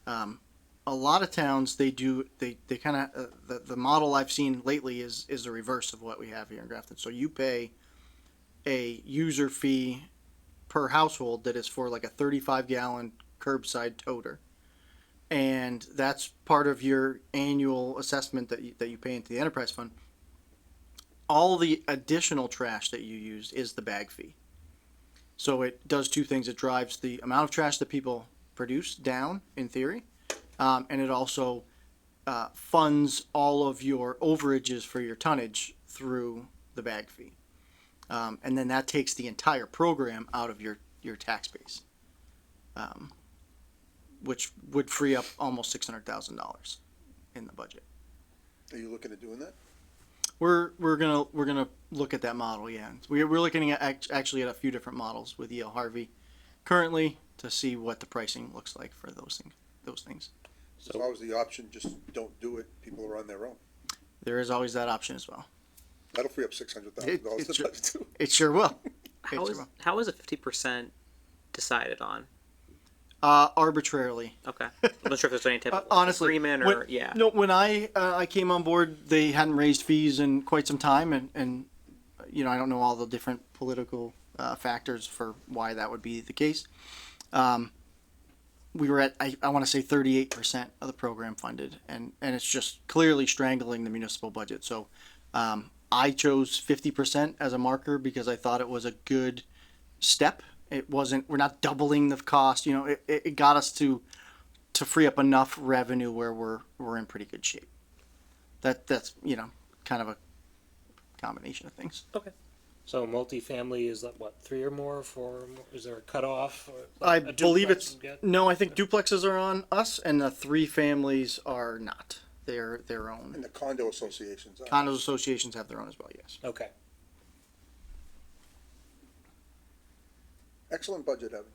a lot of towns they kind of the model I've seen lately is the reverse of what we have here in Grafton. So you pay a user fee per household that is for like a 35 gallon curbside toter, and that's part of your annual assessment that you pay into the enterprise fund. All the additional trash that you use is the bag fee. So it does two things. It drives the amount of trash that people produce down, in theory, and it also funds all of your overages for your tonnage through the bag fee. And then that takes the entire program out of your tax base, which would free up almost $600,000 in the budget. Are you looking at doing that? We're gonna look at that model. Yeah, we're looking at actually at a few different models with E.L. Harvey currently to see what the pricing looks like for those things. As long as the option, just don't do it, people are on their own. There is always that option as well. That'll free up $600,000 It to budget too. It sure will. How is a 50% decided on? Arbitrarily. Okay, I'm not sure if there's any type of Honestly, agreement or yeah. No, when I came on board, they hadn't raised fees in quite some time, and you know, I don't know all the different political factors for why that would be the case. We were at I want to say 38% of the program funded, and it's just clearly strangling the municipal budget. So I chose 50% as a marker because I thought it was a good step. It wasn't. We're not doubling the cost. You know, it got us to free up enough revenue where we're in pretty good shape. That's you know, kind of a combination of things. Okay. So multifamily is that what, 3 or more for, is there a cutoff? Or I a believe duplex it's would get? no. I think duplexes are on us, and the 3 families are not. They're their own. And the condo associations. Condos associations have their own as well. Yes. Okay. Excellent budget, Evan.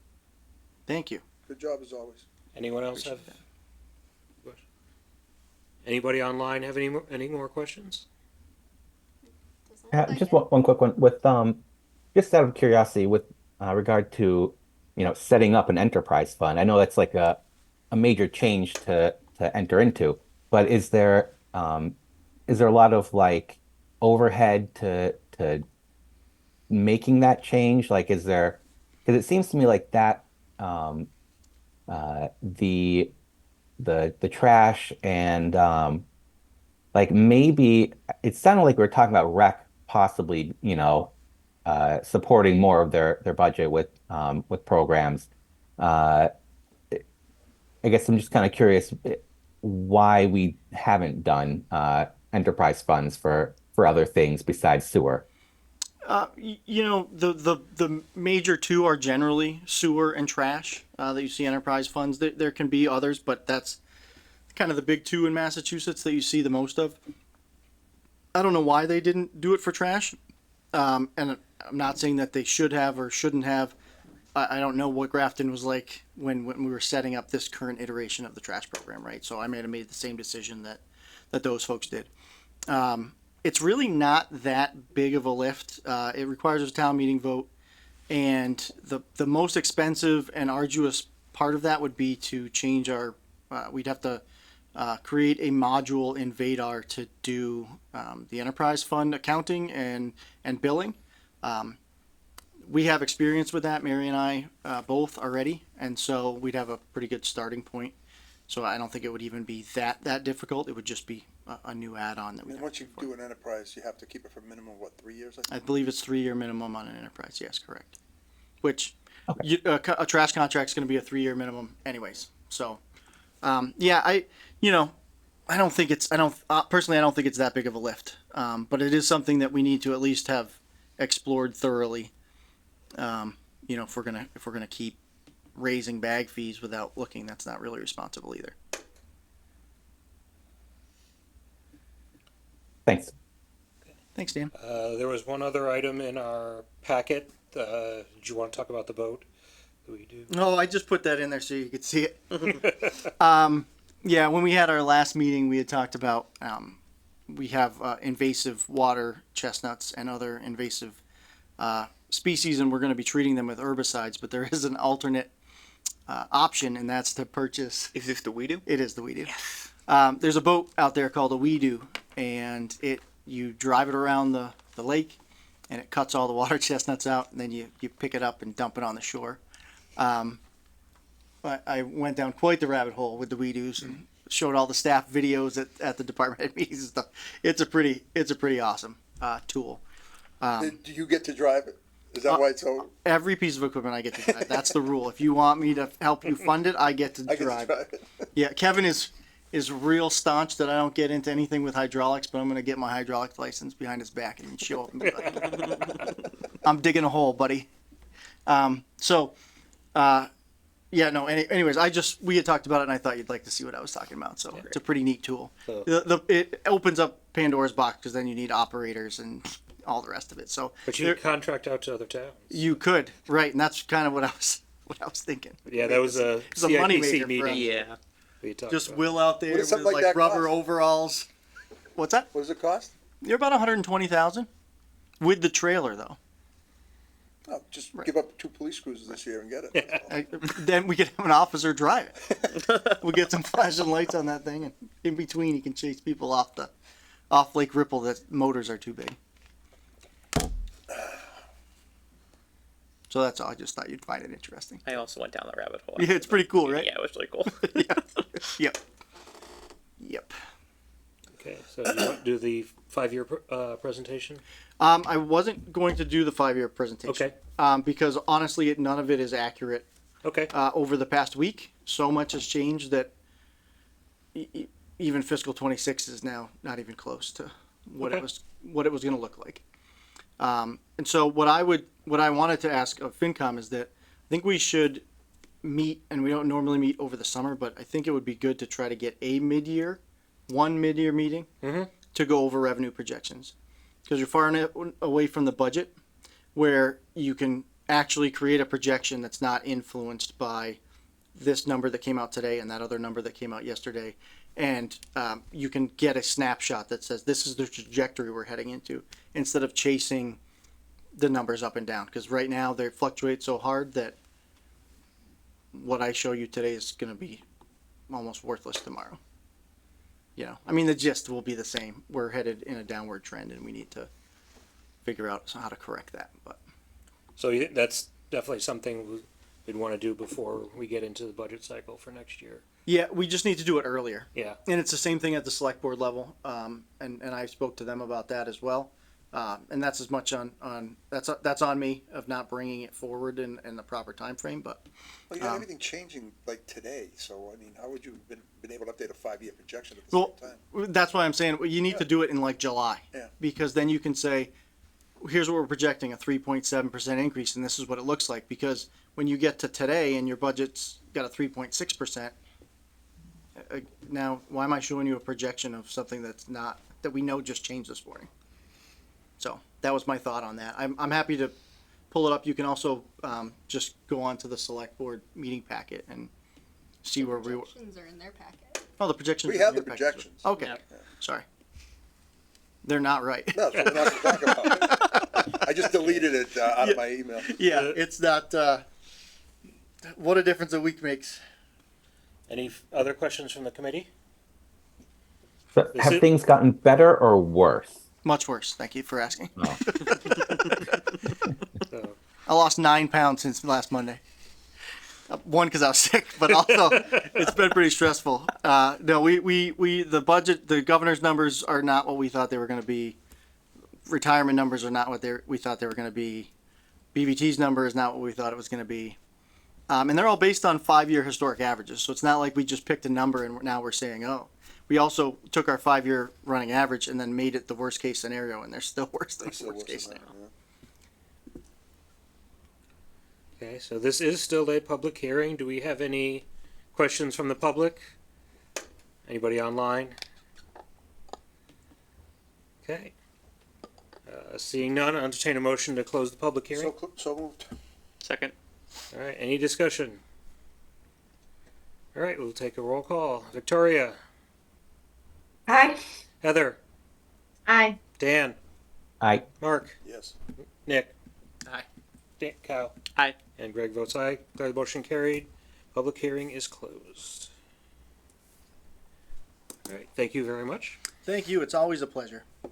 Thank you. Good job as always. Anyone else have? Appreciate questions? Anybody online have any more questions? Doesn't look like Just it. one quick one with just out of curiosity with regard to setting up an enterprise fund. I know that's like a major change to enter into, but is there a lot of like overhead to making that change? Like, is there, because it seems to me like that the trash and like maybe it sounded like we were talking about rec possibly supporting more of their budget with programs. I guess I'm just kind of curious why we haven't done enterprise funds for other things besides sewer. You know, the major two are generally sewer and trash that you see enterprise funds. There can be others, but that's kind of the big two in Massachusetts that you see the most of. I don't know why they didn't do it for trash, and I'm not saying that they should have or shouldn't have. I don't know what Grafton was like when we were setting up this current iteration of the trash program, right? So I may have made the same decision that those folks did. It's really not that big of a lift. It requires a town meeting vote, and the most expensive and arduous part of that would be to change our. We'd have to create a module in Vadar to do the enterprise fund accounting and billing. We have experience with that, Mary and I both already, and so we'd have a pretty good starting point. So I don't think it would even be that difficult. It would just be a new add-on that we. And once you do an enterprise, you have to keep it for a minimum of 3 years, I think? I believe it's 3-year minimum on an enterprise. Yes, correct. Which Okay. a trash contract is going to be a 3-year minimum, anyways. So, yeah, I don't think it's personally I don't think it's that big of a lift. But it is something that we need to at least have explored thoroughly. If we're gonna keep raising bag fees without looking, that's not really responsible either. Thanks. Thanks, Dan. There was one other item in our packet. Did you want to talk about the boat? We do. Oh, I just put that in there so you could see it. Yeah, when we had our last meeting, we had talked about we have invasive water chestnuts and other invasive species, and we're going to be treating them with herbicides. But there is an alternate option, and that's to purchase. Is this the we do? It is the Weedo. There's a boat out there called a Weedo, and you drive it around the lake, and it cuts all the water chestnuts out, and then you pick it up and dump it on the shore. But I went down quite the rabbit hole with the Weedos and showed all the staff videos at the department head meetings and stuff. It's a pretty awesome tool. Do you get to drive it? Is that why it's so? Every piece of equipment I get to drive. That's the rule. If you want me to help you fund it, I get to I get drive. to drive it. Yeah, Kevin is real staunch that I don't get into anything with hydraulics, but I'm going to get my hydraulic license behind his back and show up and be like, I'm digging a hole, buddy. Yeah, no, anyways, we had talked about it and I thought you'd like to see what I was talking about. So it's a pretty neat tool. So- It opens up Pandora's box because then you need operators and all the rest of it. So But you there- can contract out to other towns. you could, right. And that's kind of what I was thinking. Yeah, that was a It's a moneymaker CIPC for meeting. us. Yeah. We talked Just about. Will out there What with does something like, like that rubber cost? overalls. What's that? What does it cost? You're about 120,000 with the trailer though. Oh, just give up 2 police cruisers this year and get it. Then we could have an officer drive it. We'll get some flashing lights on that thing, and in between, he can chase people off Lake Ripple that motors are too big. So that's all. I just thought you'd find it interesting. I also went down the rabbit hole. Yeah, it's pretty cool, right? Yeah, it was really cool. Yep. Yep. Okay, so you want to do the 5-year presentation? I wasn't going to do the 5-year presentation. Okay. Because honestly, none of it is accurate. Okay. Over the past week. So much has changed that even fiscal 26 is now not even close to what Okay. it was going to look like. And so what I wanted to ask of FinCom is that I think we should meet, and we don't normally meet over the summer, but I think it would be good to try to get one mid-year meeting to go over revenue projections. Because you're far enough away from the budget where you can actually create a projection that's not influenced by this number that came out today and that other number that came out yesterday. And you can get a snapshot that says this is the trajectory we're heading into instead of chasing the numbers up and down. Because right now they fluctuate so hard that what I show you today is going to be almost worthless tomorrow. You know, I mean, the gist will be the same. We're headed in a downward trend and we need to figure out how to correct that. But So that's definitely something we'd want to do before we get into the budget cycle for next year. yeah, we just need to do it earlier. Yeah. And it's the same thing at the select board level. And I spoke to them about that as well. And that's as much on that's on me of not bringing it forward in the proper time frame. But Well, you don't have anything changing like today, so I mean, how would you have been able to update a 5-year projection at the well, same time? that's why I'm saying you need to do it in like July. Yeah. Because then you can say, here's what we're projecting, a 3.7% increase, and this is what it looks like. Because when you get to today and your budget's got a 3.6%, now why am I showing you a projection of something that we know just changed this morning? So that was my thought on that. I'm happy to pull it up. You can also just go on to the select board meeting packet and see where we were. Projections are in their packet. Oh, the projections. We are in have your the packet as well. projections. Okay, Yep. sorry. They're not right. No, that's what we're not gonna talk about. I just deleted it out of my email. Yeah, it's not. What a difference a week makes. Any other questions from the committee? So Is have it- things gotten better or worse? Much worse. Thank you for asking. Oh. So, I lost 9 pounds since last Monday. One, because I was sick, but also it's been pretty stressful. No, the budget, the governor's numbers are not what we thought they were going to be. Retirement numbers are not what we thought they were going to be. BVT's number is not what we thought it was going to be. And they're all based on 5-year historic averages. So it's not like we just picked a number and now we're saying, oh. We also took our 5-year running average and then made it the worst case scenario, and they're still worse than the Still worst case worse than scenario. that, okay, so this is still a public hearing. Do we have any questions from the public? Anybody online? Okay. Seeing none, I'll entertain a motion to close the public yeah. hearing. So moved. Second. All right, any discussion? All right, we'll take a roll call. Victoria, Hi. Heather, Aye. Dan, I Mark, Yes. Nick. Aye. Kyle. Aye. And Greg votes aye. Declare the motion carried. Public hearing is closed. All right, thank you very much. Thank you. It's always a pleasure. All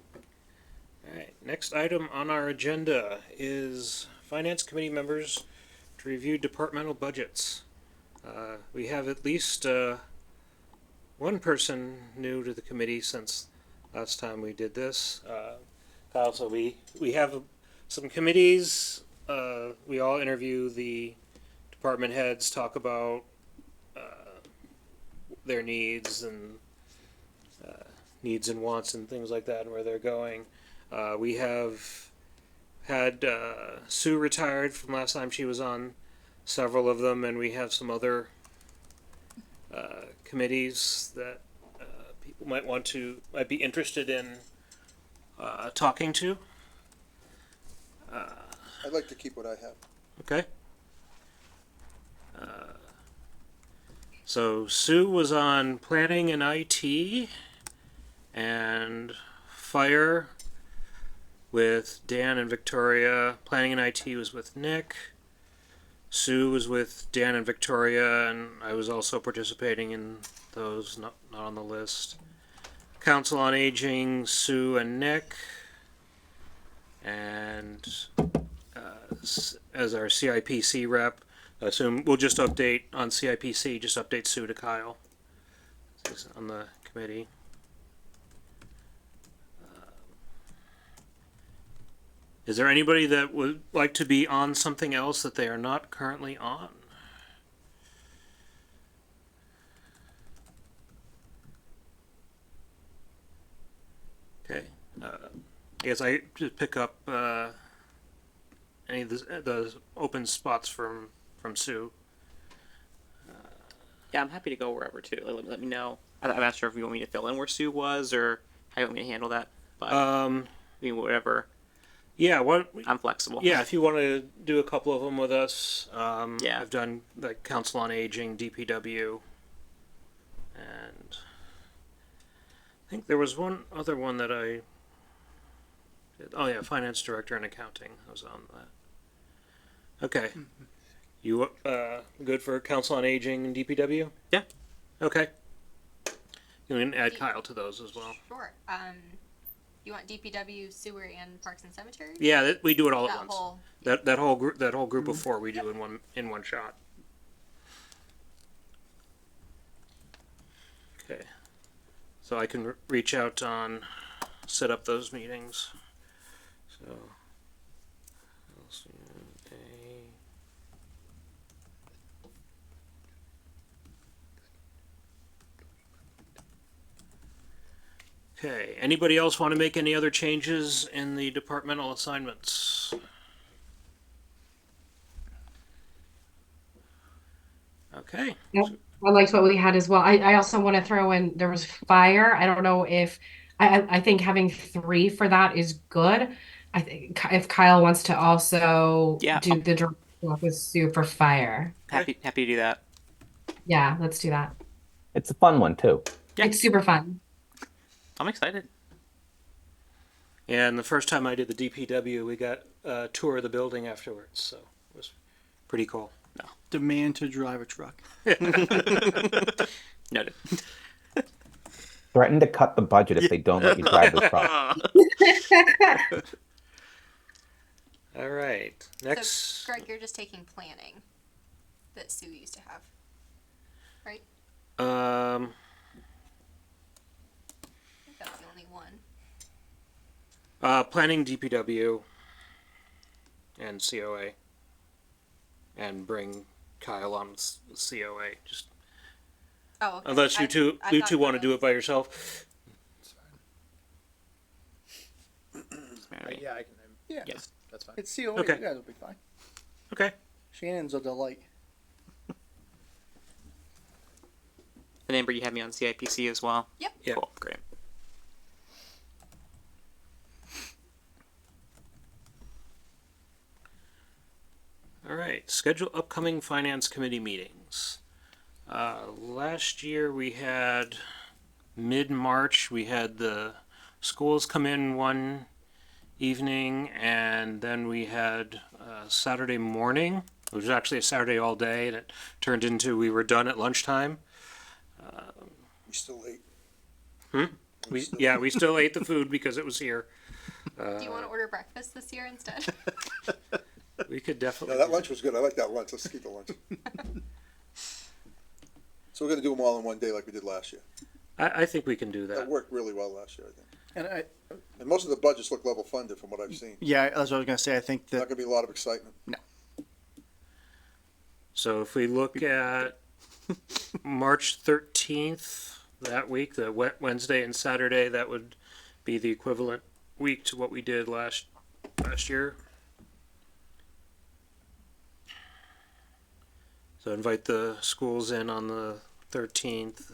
right, next item on our agenda is Finance Committee members to review departmental budgets. We have at least one person new to the committee since last time we did this. Kyle, so we have some committees. We all interview the department heads, talk about their needs and wants and things like that, and where they're going. We have had Sue retired from last time she was on several of them, and we have some other committees that people might be interested in talking to. I'd like to keep what I have. Okay. So Sue was on planning and IT and fire with Dan and Victoria. Planning and IT was with Nick. Sue was with Dan and Victoria, and I was also participating in those, not on the list. Council on Aging, Sue and Nick. And as our CIPC rep, I assume we'll just update on CIPC, just update Sue to Kyle. He's on the committee. Is there anybody that would like to be on something else that they are not currently on? Okay. I guess I just pick up any of the open spots from Sue. Yeah, I'm happy to go wherever too. Let me know. I'm not sure if you want me to fill in where Sue was or how you want me to handle that. But I mean, whatever. Yeah, I'm flexible. Yeah, if you want to do a couple of them with us, Yeah. I've done like Council on Aging, DPW, and I think there was one other one that I did. Oh yeah, Finance Director and Accounting. I was on that. Okay. You good for Council on Aging and DPW? Yeah. Okay. You can add Kyle to those as well. Sure. You want DPW, sewer, and parks and cemetery? Yeah, we do it all at That once. whole. That whole group of four we do in one shot. Okay, so I can reach out set up those meetings. So, okay. Anybody else want to make any other changes in the departmental assignments? Okay. I liked what we had as well. I also want to throw in there was fire. I don't know if I think having 3 for that is good. I think if Kyle wants to also Yeah, do the direct work with Sue for fire. happy to do that. Yeah, let's do that. it's a fun one too. Yeah. It's super fun. I'm excited. And the first time I did the DPW, we got a tour of the building afterwards, so it was pretty cool. Demand to drive a truck. Noted. Threaten to cut the budget if they don't let you drive the truck. All right. Next. So, Greg, you're just taking planning that Sue used to have, right? I think that's the only one. Planning DPW and COA, and bring Kyle on with COA. Just Oh, okay. unless you two want to do it by yourself. Mary. Yeah, I can. Yeah, Yes. that's fine. It's COA. Okay. You guys will be fine. Okay. Shannon's a delight. And Amber, you had me on CIPC as well. Yep. Yeah. Cool. Great. All right. Schedule upcoming finance committee meetings. Last year we had mid-March. We had the schools come in one evening, and then we had Saturday morning. It was actually a Saturday all day, and it turned into we were done at lunchtime. We still ate. We still ate the food because it was here. Do you want to order breakfast this year instead? We could No, definitely. that lunch was good. I like that lunch. Let's keep the lunch. So we're gonna do them all in one day like we did last year. I think we can do That that. worked really well last year, I think. And And most of the budgets look level funded from what I've seen. yeah, that's what I was gonna say. I think Not that gonna be a lot of excitement. So if we look at March 13th, that week, the Wednesday and Saturday, that would be the equivalent week to what we did last year. So invite the schools in on the 13th,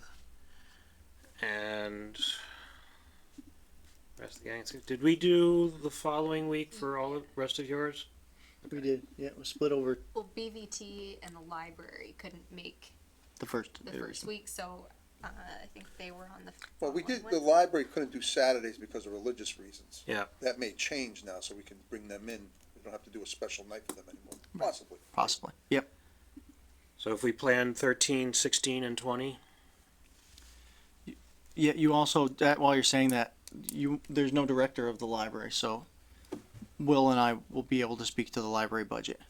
and rest of the gang. Did we do the following week for all the rest of yours? we did. Yeah, it was split over Well, BVT and the library couldn't make the first. the first week, so I think they were on the. Well, we did, following the ones. library couldn't do Saturdays because of religious reasons. Yeah. That may change now, so we can bring them in. We don't have to do a special night for them anymore, possibly. Possibly. Yep. So if we plan 13, 16, and 20? Yeah. You also that while you're saying that, there's no director of the library, so Will and I will be able to speak to the library budget.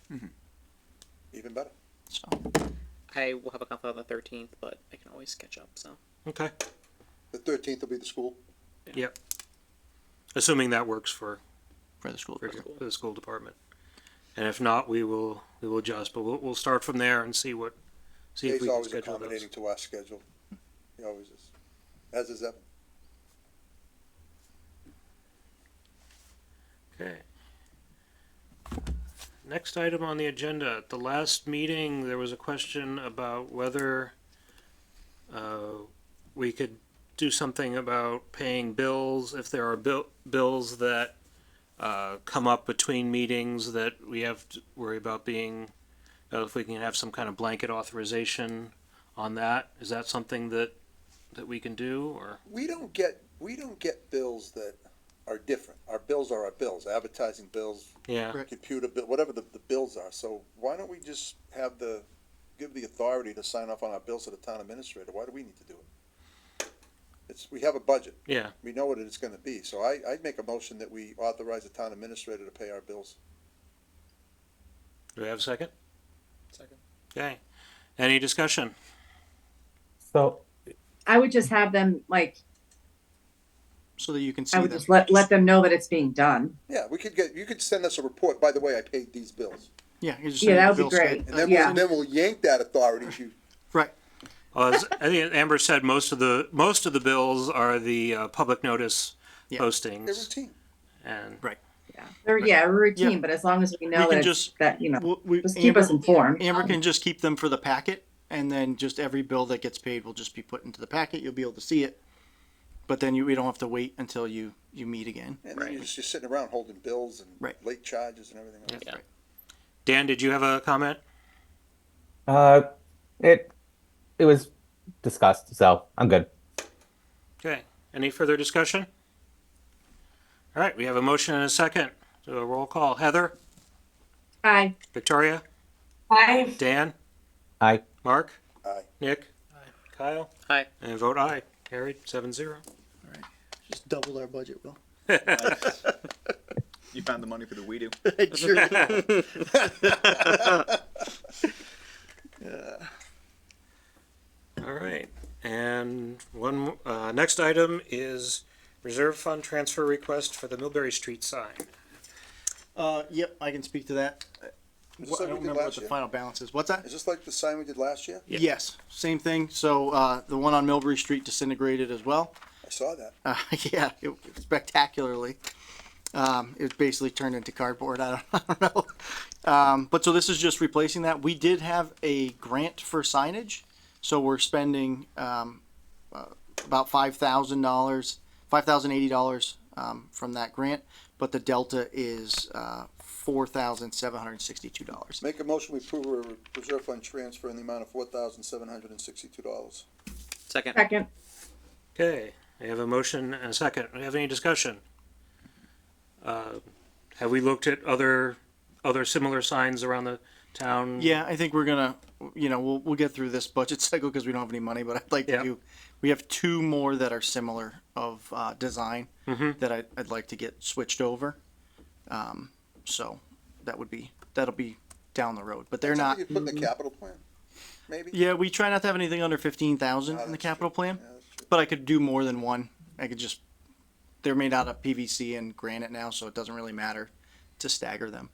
Even better. So I will have a conflict on the 13th, but I can always catch up. So Okay. The 13th will be the school. Yep. Assuming that works for for the school. department. the school department. And if not, we will adjust, but we'll start from there and see if Dave's we can always schedule those. accommodating to our schedule. He always is. As is Evan. Okay. Next item on the agenda. At the last meeting, there was a question about whether we could do something about paying bills if there are bills that come up between meetings that we have to worry about being, if we can have some kind of blanket authorization on that. Is that something that we can do, or? We don't get bills that are different. Our bills are our bills, advertising bills, Yeah. Right. computer bill, whatever the bills are. So why don't we just give the authority to sign off on our bills to the town administrator? Why do we need to do it? We have a budget. Yeah. We know what it's gonna be. So I'd make a motion that we authorize the town administrator to pay our bills. Do we have a second? Second. Okay. Any discussion? So I would just have them So that you can see I would them. just let them know that it's being done. Yeah, you could send us a report, by the way, I paid these bills. Yeah. You just Yeah, send that the would be bill great. schedule. And then Yeah. then we'll yank that authority if you, Right. Well, as I think Amber said, most of the bills are the public notice Yeah. they're postings, routine. and Right. Yeah, they're routine, Yeah. but as long as we know We that can it's, just- that just keep Amber, us informed. Amber can just keep them for the packet, and then just every bill that gets paid will just be put into the packet. You'll be able to see it, but then we don't have to wait until you meet again. And then you're just sitting around holding bills and Right. late charges and everything else. Yeah. Dan, did you have a comment? it was discussed, so I'm good. Okay. Any further discussion? All right, we have a motion and a second. So a roll call. Heather, Aye. Victoria, I Dan, I Mark, Aye. Nick, Kyle, Hi. and vote aye. Carried 7-0. Just doubled our budget, Will. You found the money for the we do. Sure. All right, and next item is reserve fund transfer request for the Millbury Street sign. Yep, I can speak to that. Is this I like don't we did remember what last the year? final balance is. What's that? Is this like the sign we did last year? Yeah. Yes, same thing. So the one on Millbury Street disintegrated as well. I saw that. Yeah, spectacularly. It basically turned into cardboard. I don't know. But so this is just replacing that. We did have a grant for signage, so we're spending about $5,080 from that grant. But the delta is $4,762. Make a motion, we approve a reserve fund transfer in the amount of $4,762. Second. Second. Okay, I have a motion and a second. Do we have any discussion? Have we looked at other similar signs around the town? Yeah, I think we're gonna, we'll get through this budget cycle because we don't have any money, but I'd like Yeah. to do, we have two more that are similar of, design that I'd like to get switched over. So that'll be down the road, but they're not, You put in the capital plan, maybe? yeah, we try not to have anything under 15,000 Oh, in the that's capital true. plan, Yeah, that's true. but I could do more than one. I could just, they're made out of PVC and granite now, so it doesn't really matter to stagger them.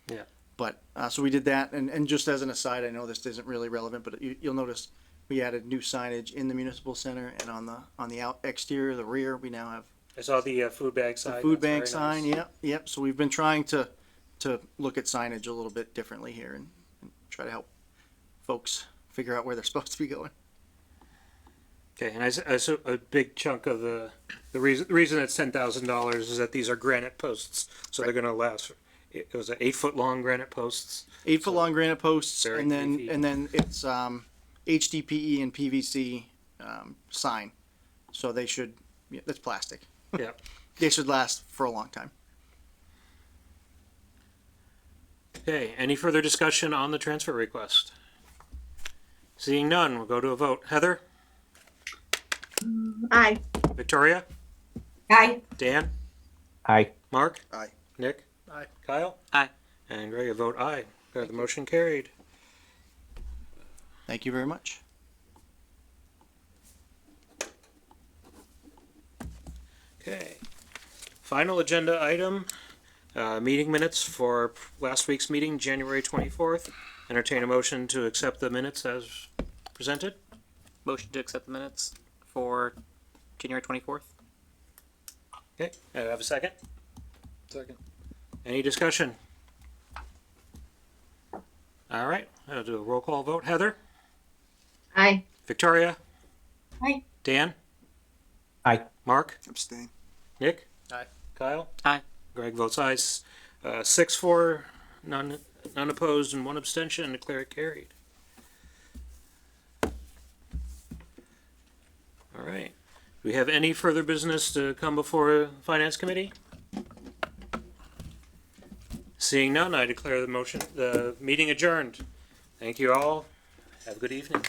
Yeah. But, so we did that, and just as an aside, I know this isn't really relevant, but you'll notice we added new signage in the municipal center and on the out exterior, the rear, we now have I saw the food bag the sign. food That's bank very sign, nice. yep. So we've been trying to look at signage a little bit differently here and try to help folks figure out where they're supposed to be going. Okay, and I saw a big chunk of the reason it's $10,000 is that these are granite posts, so they're gonna last. It was 8 foot long granite posts. 8 foot long granite posts, Very and then beefy. it's HDPE and PVC sign, so they should. Yeah, that's plastic. Yeah. They should last for a long time. Okay, any further discussion on the transfer request? Seeing none, we'll go to a vote. Heather? Aye. Victoria? Aye. Dan? Aye. Mark? Aye. Nick? Aye. Kyle? Aye. And Greg, a vote aye. Got the motion carried. Thank you very much. Okay. Final agenda item, meeting minutes for last week's meeting, January 24th. Entertain a motion to accept the minutes as presented. Motion to accept the minutes for January 24th. Okay, I have a second. Second. Any discussion? All right, I'll do a roll call vote. Heather? Aye. Victoria? Aye. Dan? Aye. Mark? Abstain. Nick? Aye. Kyle? Aye. Greg votes aye. 6-4, none opposed, and one abstention. Declare it carried. All right. Do we have any further business to come before Finance Committee? Seeing none, I declare the meeting adjourned. Thank you all. Have a good evening.